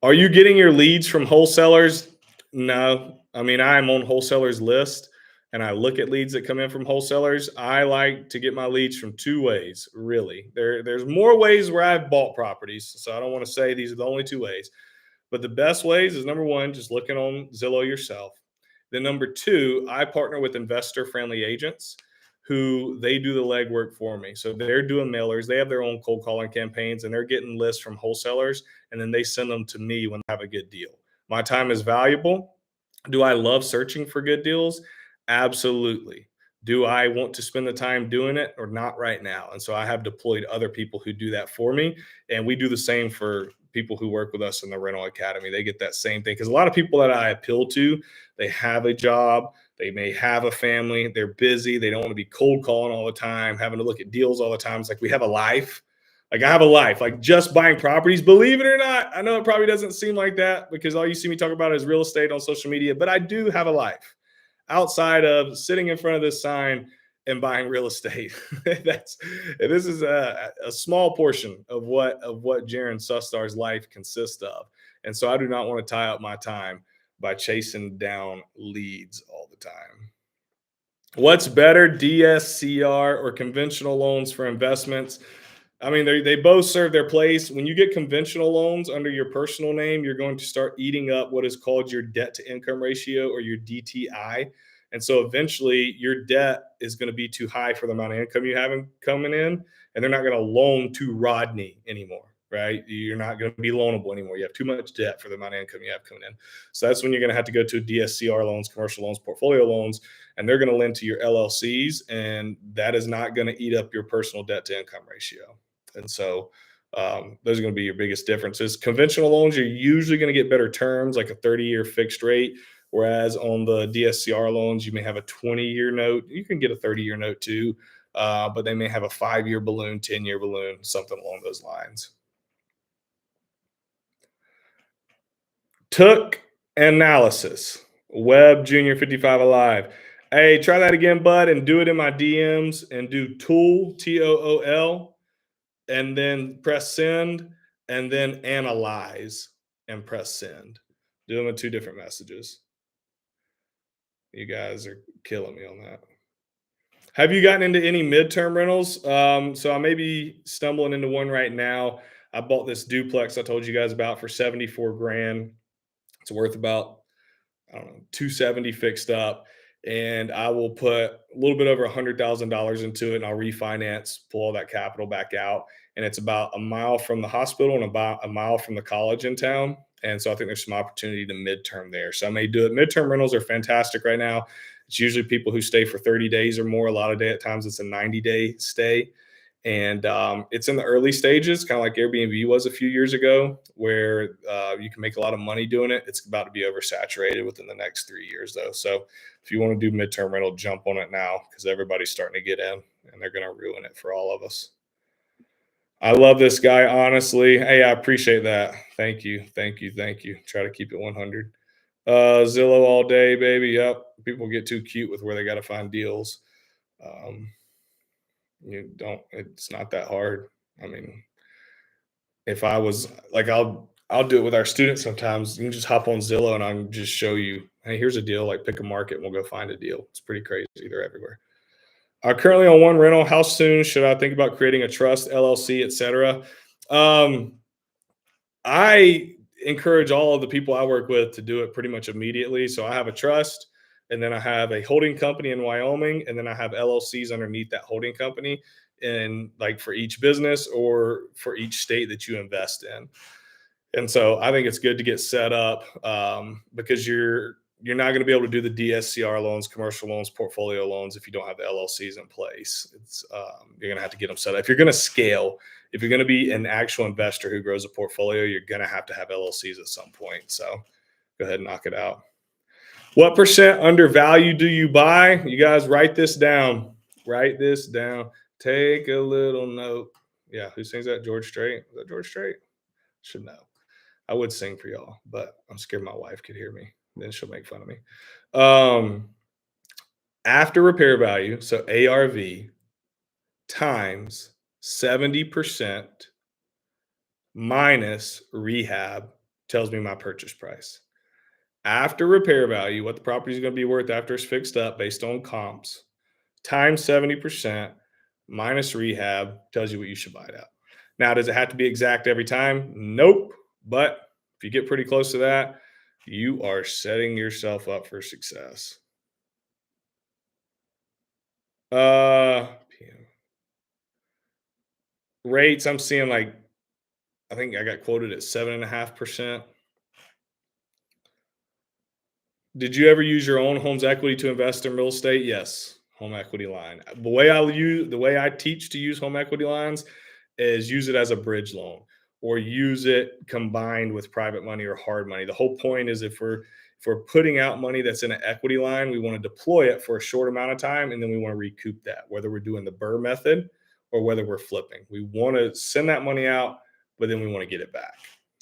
Are you getting your leads from wholesalers? No. I mean, I'm on wholesalers list and I look at leads that come in from wholesalers, I like to get my leads from two ways, really. There's more ways where I've bought properties, so I don't want to say these are the only two ways. But the best ways is number one, just looking on Zillow yourself. Then number two, I partner with investor friendly agents who they do the legwork for me. So they're doing mailers, they have their own cold calling campaigns, and they're getting lists from wholesalers, and then they send them to me when I have a good deal. My time is valuable. Do I love searching for good deals? Absolutely. Do I want to spend the time doing it or not right now? And so I have deployed other people who do that for me. And we do the same for people who work with us in the rental academy. They get that same thing because a lot of people that I appeal to, they have a job, they may have a family, they're busy, they don't want to be cold calling all the time, having to look at deals all the time. It's like we have a life. Like I have a life, like just buying properties, believe it or not. I know it probably doesn't seem like that because all you see me talk about is real estate on social media, but I do have a life outside of sitting in front of this sign and buying real estate. That's this is a small portion of what Jaron Sustar's life consists of. And so I do not want to tie up my time by chasing down leads all the time. What's better, DSCR or conventional loans for investments? I mean, they both serve their place. When you get conventional loans under your personal name, you're going to start eating up what is called your debt to income ratio or your DTI. And so eventually your debt is going to be too high for the amount of income you have coming in. And they're not going to loan to Rodney anymore, right? You're not going to be loanable anymore. You have too much debt for the amount of income you have coming in. So that's when you're going to have to go to DSCR loans, commercial loans, portfolio loans, and they're going to lend to your LLCs. And that is not going to eat up your personal debt to income ratio. And so those are going to be your biggest differences. Conventional loans, you're usually going to get better terms, like a 30-year fixed rate. Whereas on the DSCR loans, you may have a 20-year note. You can get a 30-year note too, but they may have a 5-year balloon, 10-year balloon, something along those lines. Took analysis. Web Junior 55 Alive. Hey, try that again, bud, and do it in my DMs and do tool, TOOL, and then press send, and then analyze and press send. Do them in two different messages. You guys are killing me on that. Have you gotten into any midterm rentals? So I may be stumbling into one right now. I bought this duplex I told you guys about for 74 grand. It's worth about, I don't know, 270 fixed up. And I will put a little bit over $100,000 into it and I'll refinance, pull all that capital back out. And it's about a mile from the hospital and about a mile from the college in town. And so I think there's some opportunity to midterm there. So I may do it. Midterm rentals are fantastic right now. It's usually people who stay for 30 days or more. A lot of at times it's a 90-day stay. And it's in the early stages, kind of like Airbnb was a few years ago, where you can make a lot of money doing it. It's about to be oversaturated within the next 3 years, though. So if you want to do midterm rental, jump on it now because everybody's starting to get in, and they're going to ruin it for all of us. I love this guy, honestly. Hey, I appreciate that. Thank you, thank you, thank you. Try to keep it 100. Zillow all day, baby. Yep. People get too cute with where they got to find deals. Um, you don't. It's not that hard. I mean, if I was like, I'll do it with our students sometimes. You can just hop on Zillow and I can just show you, hey, here's a deal. Like pick a market and we'll go find a deal. It's pretty crazy. They're everywhere. Currently on one rental. How soon should I think about creating a trust, LLC, etc.? Um, I encourage all of the people I work with to do it pretty much immediately. So I have a trust, and then I have a holding company in Wyoming, and then I have LLCs underneath that holding company, and like for each business or for each state that you invest in. And so I think it's good to get set up because you're not going to be able to do the DSCR loans, commercial loans, portfolio loans if you don't have the LLCs in place. It's you're going to have to get them set up. If you're going to scale, if you're going to be an actual investor who grows a portfolio, you're going to have LLCs at some point. So go ahead and knock it out. What percent undervalue do you buy? You guys write this down. Write this down. Take a little note. Yeah, who sings that? George Strait. Is that George Strait? Should know. I would sing for y'all, but I'm scared my wife could hear me. Then she'll make fun of me. After repair value, so ARV times 70% minus rehab tells me my purchase price. After repair value, what the property is going to be worth after it's fixed up based on comps, times 70% minus rehab tells you what you should buy it at. Now, does it have to be exact every time? Nope. But if you get pretty close to that, you are setting yourself up for success. Rates, I'm seeing like, I think I got quoted at 7.5%. Did you ever use your own home's equity to invest in real estate? Yes, home equity line. The way I teach to use home equity lines is use it as a bridge loan or use it combined with private money or hard money. The whole point is if we're putting out money that's in an equity line, we want to deploy it for a short amount of time and then we want to recoup that, whether we're doing the Burr method or whether we're flipping. We want to send that money out, but then we want to get it back.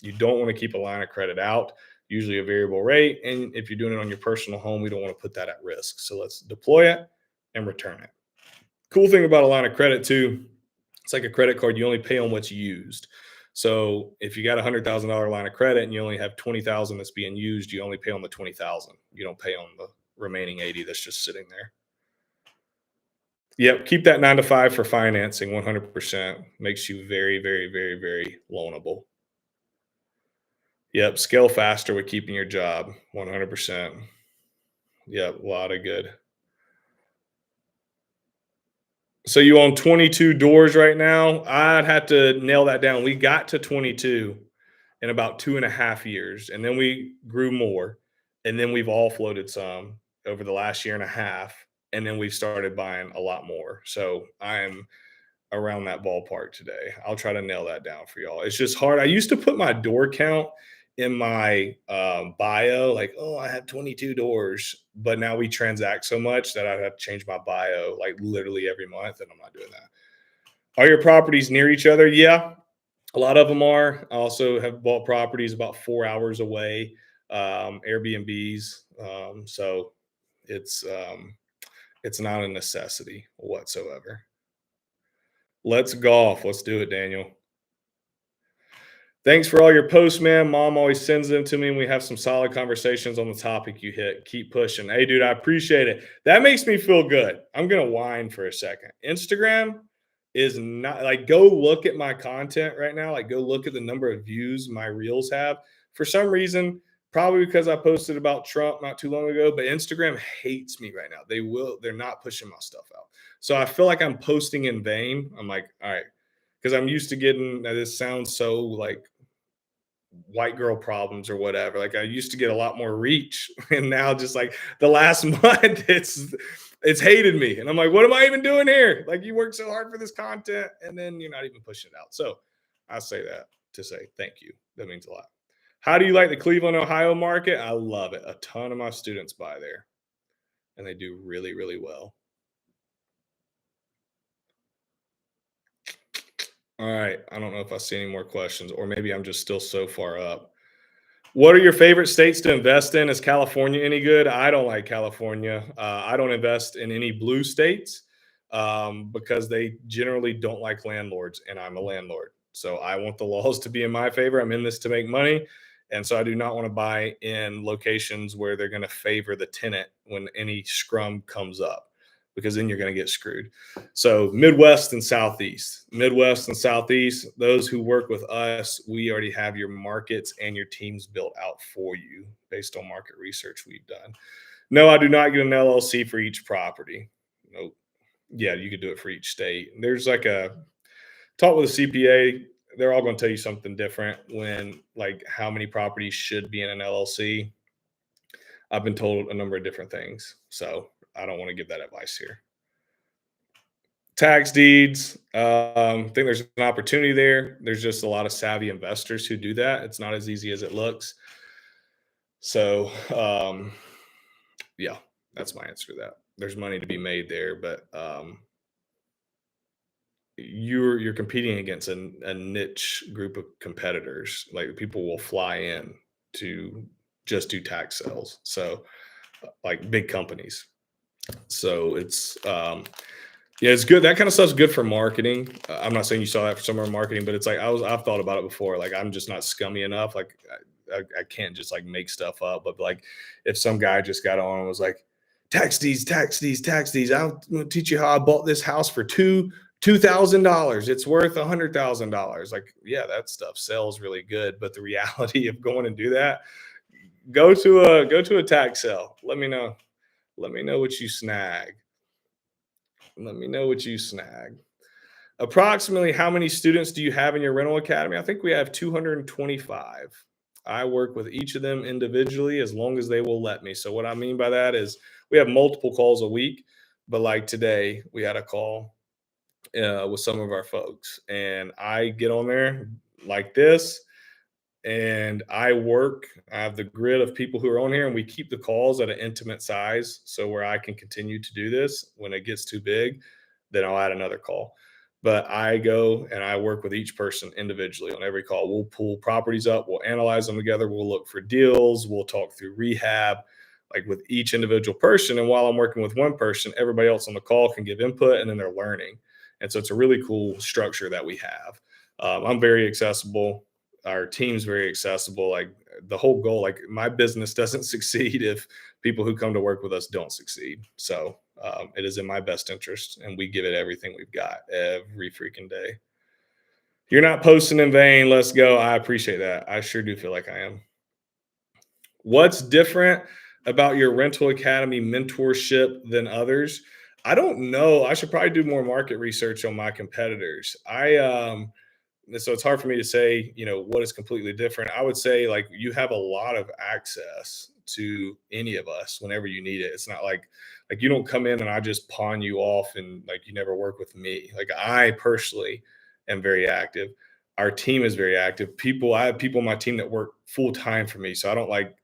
You don't want to keep a line of credit out, usually a variable rate. And if you're doing it on your personal home, we don't want to put that at risk. So let's deploy it and return it. Cool thing about a line of credit too, it's like a credit card. You only pay on what's used. So if you got $100,000 line of credit and you only have 20,000 that's being used, you only pay on the 20,000. You don't pay on the remaining 80 that's just sitting there. Yep, keep that 9 to 5 for financing. 100% makes you very, very, very, very loanable. Yep, scale faster with keeping your job. 100%. Yep, a lot of good. So you own 22 doors right now. I'd have to nail that down. We got to 22 in about 2.5 years, and then we grew more, and then we've all floated some over the last year and a half, and then we started buying a lot more. So I'm around that ballpark today. I'll try to nail that down for y'all. It's just hard. I used to put my door count in my bio, like, oh, I have 22 doors, but now we transact so much that I have to change my bio like literally every month, and I'm not doing that. Are your properties near each other? Yeah, a lot of them are. I also have bought properties about 4 hours away, Airbnbs. So it's not a necessity whatsoever. Let's golf. Let's do it, Daniel. Thanks for all your posts, man. Mom always sends them to me, and we have some solid conversations on the topic you hit. Keep pushing. Hey, dude, I appreciate it. That makes me feel good. I'm going to whine for a second. Instagram is not like, go look at my content right now. Like, go look at the number of views my reels have. For some reason, probably because I posted about Trump not too long ago, but Instagram hates me right now. They're not pushing my stuff out. So I feel like I'm posting in vain. I'm like, all right, because I'm used to getting, now this sounds so like white girl problems or whatever. Like I used to get a lot more reach, and now just like the last month, it's hated me. And I'm like, what am I even doing here? Like you work so hard for this content and then you're not even pushing it out. So I say that to say thank you. That means a lot. How do you like the Cleveland, Ohio market? I love it. A ton of my students buy there and they do really, really well. All right. I don't know if I see any more questions, or maybe I'm just still so far up. What are your favorite states to invest in? Is California any good? I don't like California. I don't invest in any blue states because they generally don't like landlords, and I'm a landlord. So I want the laws to be in my favor. I'm in this to make money. And so I do not want to buy in locations where they're going to favor the tenant when any scrum comes up, because then you're going to get screwed. So Midwest and Southeast, those who work with us, we already have your markets and your teams built out for you based on market research we've done. No, I do not get an LLC for each property. Nope. Yeah, you could do it for each state. There's like a talk with a CPA. They're all going to tell you something different when like how many properties should be in an LLC. I've been told a number of different things. So I don't want to give that advice here. Tax deeds. I think there's an opportunity there. There's just a lot of savvy investors who do that. It's not as easy as it looks. So, yeah, that's my answer to that. There's money to be made there, but you're competing against a niche group of competitors. Like people will fly in to just do tax sales. So, like big companies. So it's yeah, it's good. That kind of stuff's good for marketing. I'm not saying you saw that for somewhere in marketing, but it's like I've thought about it before. Like I'm just not scummy enough. Like I can't just like make stuff up. But like if some guy just got on and was like, tax these, tax these, tax these. I'll teach you how I bought this house for $2,000. It's worth $100,000. Like, yeah, that stuff sells really good. But the reality of going and do that, go to a tax sale. Let me know. Let me know what you snag. Let me know what you snag. Approximately how many students do you have in your rental academy? I think we have 225. I work with each of them individually as long as they will let me. So what I mean by that is we have multiple calls a week, but like today we had a call with some of our folks, and I get on there like this and I work. I have the grid of people who are on here, and we keep the calls at an intimate size. So where I can continue to do this, when it gets too big, then I'll add another call. But I go and I work with each person individually on every call. We'll pull properties up, we'll analyze them together, we'll look for deals, we'll talk through rehab, like with each individual person. And while I'm working with one person, everybody else on the call can give input and then they're learning. And so it's a really cool structure that we have. I'm very accessible. Our team's very accessible. Like the whole goal, like my business doesn't succeed if people who come to work with us don't succeed. So it is in my best interest, and we give it everything we've got every freaking day. You're not posting in vain. Let's go. I appreciate that. I sure do feel like I am. What's different about your rental academy mentorship than others? I don't know. I should probably do more market research on my competitors. So it's hard for me to say, what is completely different. I would say like you have a lot of access to any of us whenever you need it. It's not like you don't come in and I just pawn you off and like you never work with me. Like I personally am very active. Our team is very active. I have people on my team that work full time for me. So I don't like,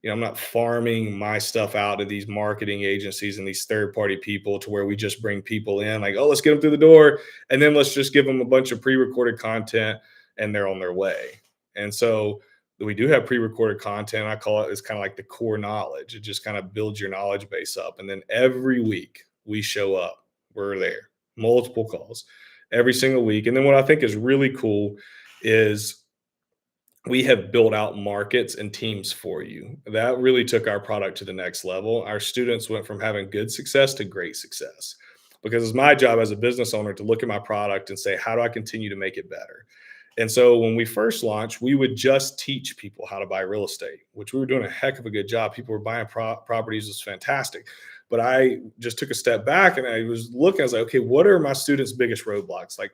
I'm not farming my stuff out to these marketing agencies and these third party people to where we just bring people in like, oh, let's get them through the door. And then let's just give them a bunch of pre-recorded content and they're on their way. And so we do have pre-recorded content. I call it's kind of like the core knowledge. It just kind of builds your knowledge base up. And then every week we show up, we're there, multiple calls every single week. And then what I think is really cool is we have built out markets and teams for you. That really took our product to the next level. Our students went from having good success to great success because it's my job as a business owner to look at my product and say, how do I continue to make it better? And so when we first launched, we would just teach people how to buy real estate, which we were doing a heck of a good job. People were buying properties. It was fantastic. But I just took a step back and I was looking, I was like, okay, what are my students' biggest roadblocks? Like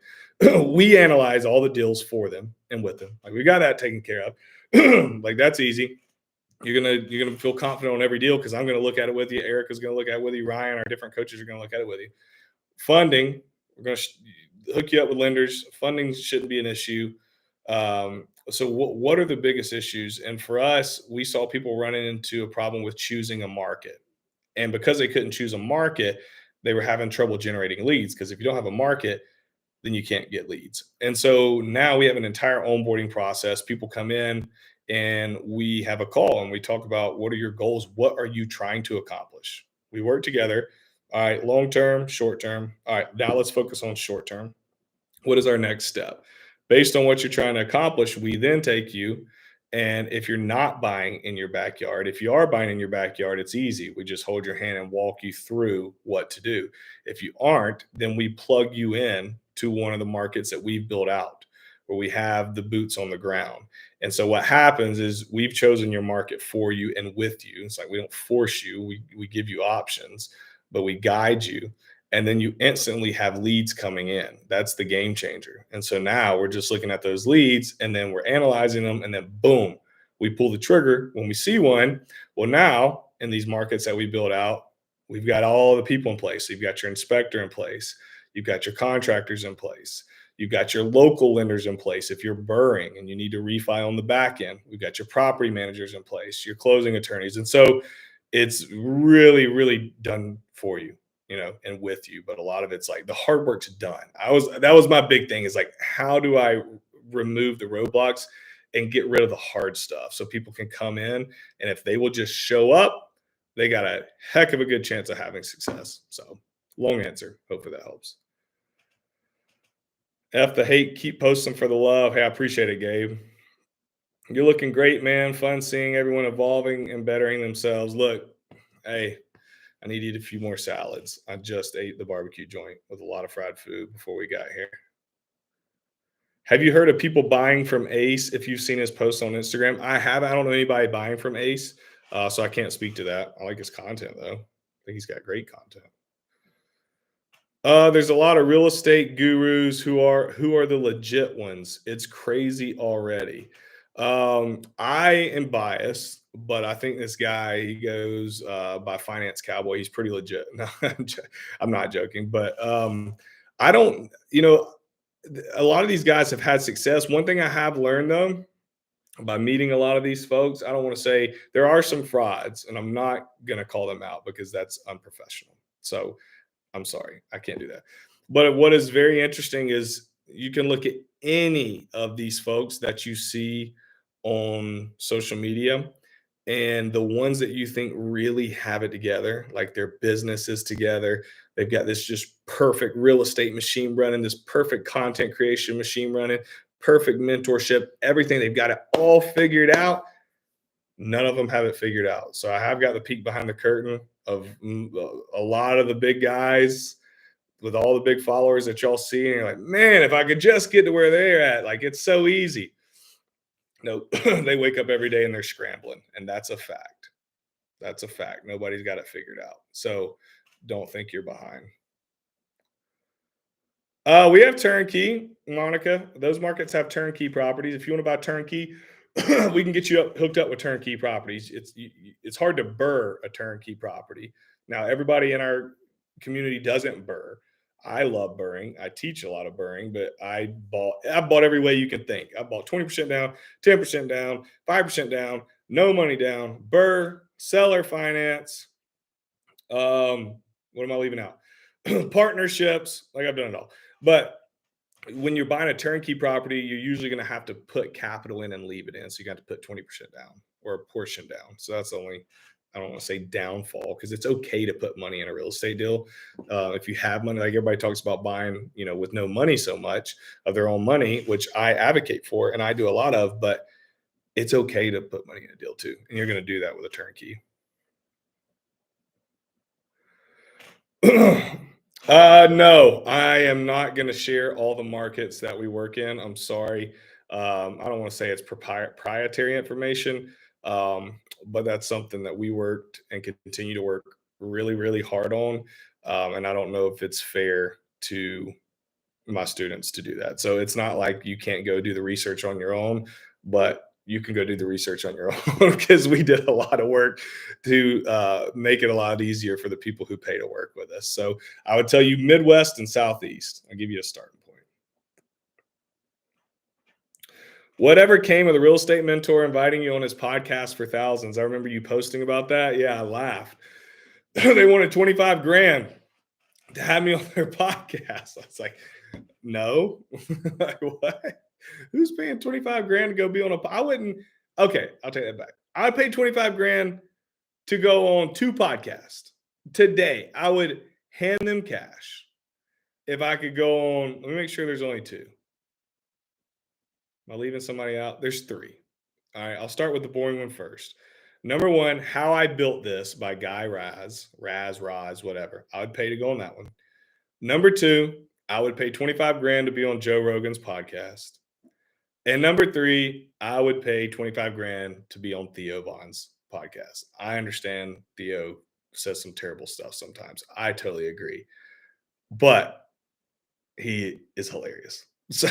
we analyze all the deals for them and with them. Like we got that taken care of. Like that's easy. You're gonna feel confident on every deal because I'm gonna look at it with you. Erica's gonna look at it with you. Ryan, our different coaches are gonna look at it with you. Funding, we're gonna hook you up with lenders. Funding shouldn't be an issue. So what are the biggest issues? And for us, we saw people running into a problem with choosing a market. And because they couldn't choose a market, they were having trouble generating leads. Because if you don't have a market, then you can't get leads. And so now we have an entire onboarding process. People come in and we have a call and we talk about what are your goals? What are you trying to accomplish? We work together. All right, long term, short term. All right, now let's focus on short term. What is our next step? Based on what you're trying to accomplish, we then take you. And if you're not buying in your backyard, if you are buying in your backyard, it's easy. We just hold your hand and walk you through what to do. If you aren't, then we plug you in to one of the markets that we've built out where we have the boots on the ground. And so what happens is we've chosen your market for you and with you. It's like we don't force you, we give you options, but we guide you, and then you instantly have leads coming in. That's the game changer. And so now we're just looking at those leads and then we're analyzing them, and then boom, we pull the trigger when we see one. Well, now in these markets that we build out, we've got all the people in place. So you've got your inspector in place, you've got your contractors in place, you've got your local lenders in place. If you're burring and you need to refi on the back end, we've got your property managers in place, your closing attorneys. And so it's really, really done for you, and with you. But a lot of it's like the hard work's done. That was my big thing, is like, how do I remove the roadblocks and get rid of the hard stuff so people can come in, and if they will just show up, they got a heck of a good chance of having success. So long answer. Hopefully that helps. F the hate, keep posting for the love. Hey, I appreciate it, Gabe. You're looking great, man. Fun seeing everyone evolving and bettering themselves. Look, hey, I need to eat a few more salads. I just ate the barbecue joint with a lot of fried food before we got here. Have you heard of people buying from Ace? If you've seen his posts on Instagram, I have. I don't know anybody buying from Ace, so I can't speak to that. I like his content though. I think he's got great content. There's a lot of real estate gurus who are the legit ones. It's crazy already. I am biased, but I think this guy he goes by Finance Cowboy. He's pretty legit. No, I'm not joking, but I don't. A lot of these guys have had success. One thing I have learned though by meeting a lot of these folks, I don't want to say there are some frauds, and I'm not gonna call them out because that's unprofessional. So I'm sorry, I can't do that. But what is very interesting is you can look at any of these folks that you see on social media, and the ones that you think really have it together, like their businesses together, they've got this just perfect real estate machine running, this perfect content creation machine running, perfect mentorship, everything. They've got it all figured out. None of them have it figured out. So I have got the peek behind the curtain of a lot of the big guys with all the big followers that y'all see, and you're like, man, if I could just get to where they're at, like it's so easy. No, they wake up every day and they're scrambling, and that's a fact. That's a fact. Nobody's got it figured out. So don't think you're behind. We have turnkey, Monica. Those markets have turnkey properties. If you want to buy turnkey, we can get you hooked up with turnkey properties. It's hard to burr a turnkey property. Now, everybody in our community doesn't burr. I love burring. I teach a lot of burring, but I bought every way you can think. I bought 20% down, 10% down, 5% down, no money down, burr, seller finance. What am I leaving out? Partnerships, like I've done it all. But when you're buying a turnkey property, you're usually going to have to put capital in and leave it in. So you got to put 20% down or a portion down. So that's the only, I don't want to say downfall, because it's okay to put money in a real estate deal. If you have money, like everybody talks about buying, with no money so much of their own money, which I advocate for and I do a lot of, but it's okay to put money in a deal too. And you're going to do that with a turnkey. No, I am not going to share all the markets that we work in. I'm sorry. I don't want to say it's proprietary information, but that's something that we worked and continue to work really, really hard on. And I don't know if it's fair to my students to do that. So it's not like you can't go do the research on your own, but you can go do the research on your own because we did a lot of work to make it a lot easier for the people who pay to work with us. So I would tell you Midwest and Southeast. I'll give you a starting point. Whatever came of the real estate mentor inviting you on his podcast for thousands. I remember you posting about that. Yeah, I laughed. They wanted 25 grand to have me on their podcast. I was like, no. Like, what? Who's paying 25 grand to go be on a I wouldn't okay, I'll take that back. I paid 25 grand to go on 2 podcasts. Today, I would hand them cash if I could go on. Let me make sure there's only 2. Am I leaving somebody out? There's 3. All right, I'll start with the boring one first. Number 1, How I Built This by Guy Raz, whatever. I would pay to go on that one. Number 2, I would pay 25 grand to be on Joe Rogan's podcast. And number 3, I would pay 25 grand to be on Theo Vaughn's podcast. I understand Theo says some terrible stuff sometimes. I totally agree. But he is hilarious. So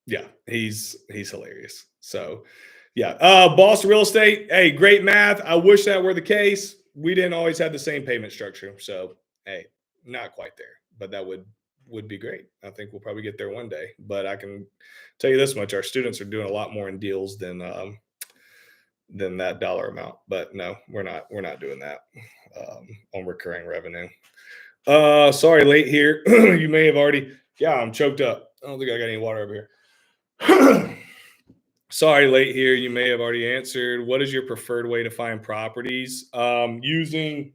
yeah, he's hilarious. So yeah. Boss Real Estate. Hey, great math. I wish that were the case. We didn't always have the same payment structure. So hey, not quite there, but that would be great. I think we'll probably get there one day. But I can tell you this much: our students are doing a lot more in deals than that dollar amount. But no, we're not doing that on recurring revenue. Sorry, late here. You may have already. Yeah, I'm choked up. I don't think I got any water over here. Sorry, late here. You may have already answered. What is your preferred way to find properties? Using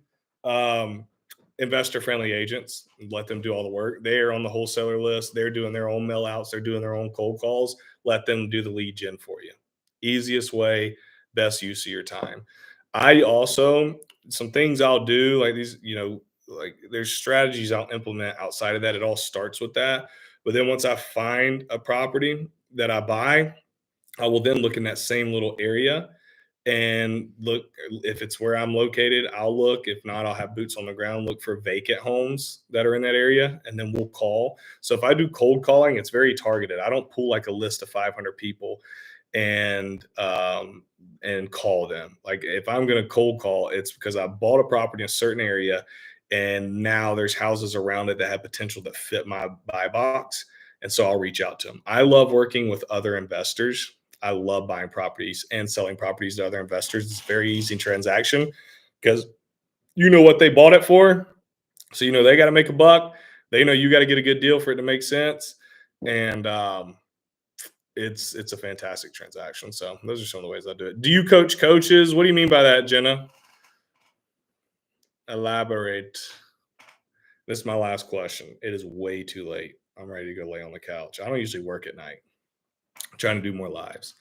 investor friendly agents, let them do all the work. They are on the wholesaler list. They're doing their own mail outs. They're doing their own cold calls. Let them do the lead gen for you. Easiest way, best use of your time. I also, some things I'll do like these, like there's strategies I'll implement outside of that. It all starts with that. But then once I find a property that I buy, I will then look in that same little area and look if it's where I'm located. I'll look. If not, I'll have boots on the ground, look for vacant homes that are in that area, and then we'll call. So if I do cold calling, it's very targeted. I don't pull like a list of 500 people and call them. Like if I'm going to cold call, it's because I bought a property in a certain area and now there's houses around it that have potential that fit my buy box. And so I'll reach out to them. I love working with other investors. I love buying properties and selling properties to other investors. It's a very easy transaction because you know what they bought it for. So you know they got to make a buck. They know you got to get a good deal for it to make sense. And it's a fantastic transaction. So those are some of the ways I do it. Do you coach coaches? What do you mean by that, Jenna? Elaborate. This is my last question. It is way too late. I'm ready to go lay on the couch. I don't usually work at night. I'm trying to do more lives,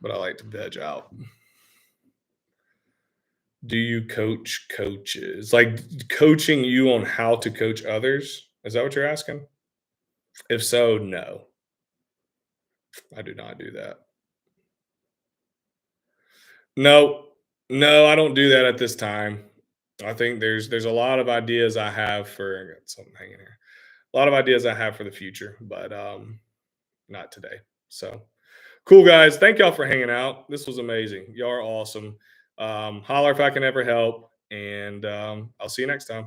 but I like to veg out. Do you coach coaches? Like coaching you on how to coach others? Is that what you're asking? If so, no. I do not do that. No. No, I don't do that at this time. I think there's a lot of ideas I have for I got something hanging here. A lot of ideas I have for the future, but not today. So cool guys. Thank y'all for hanging out. This was amazing. Y'all are awesome. Holler if I can ever help. And I'll see you next time.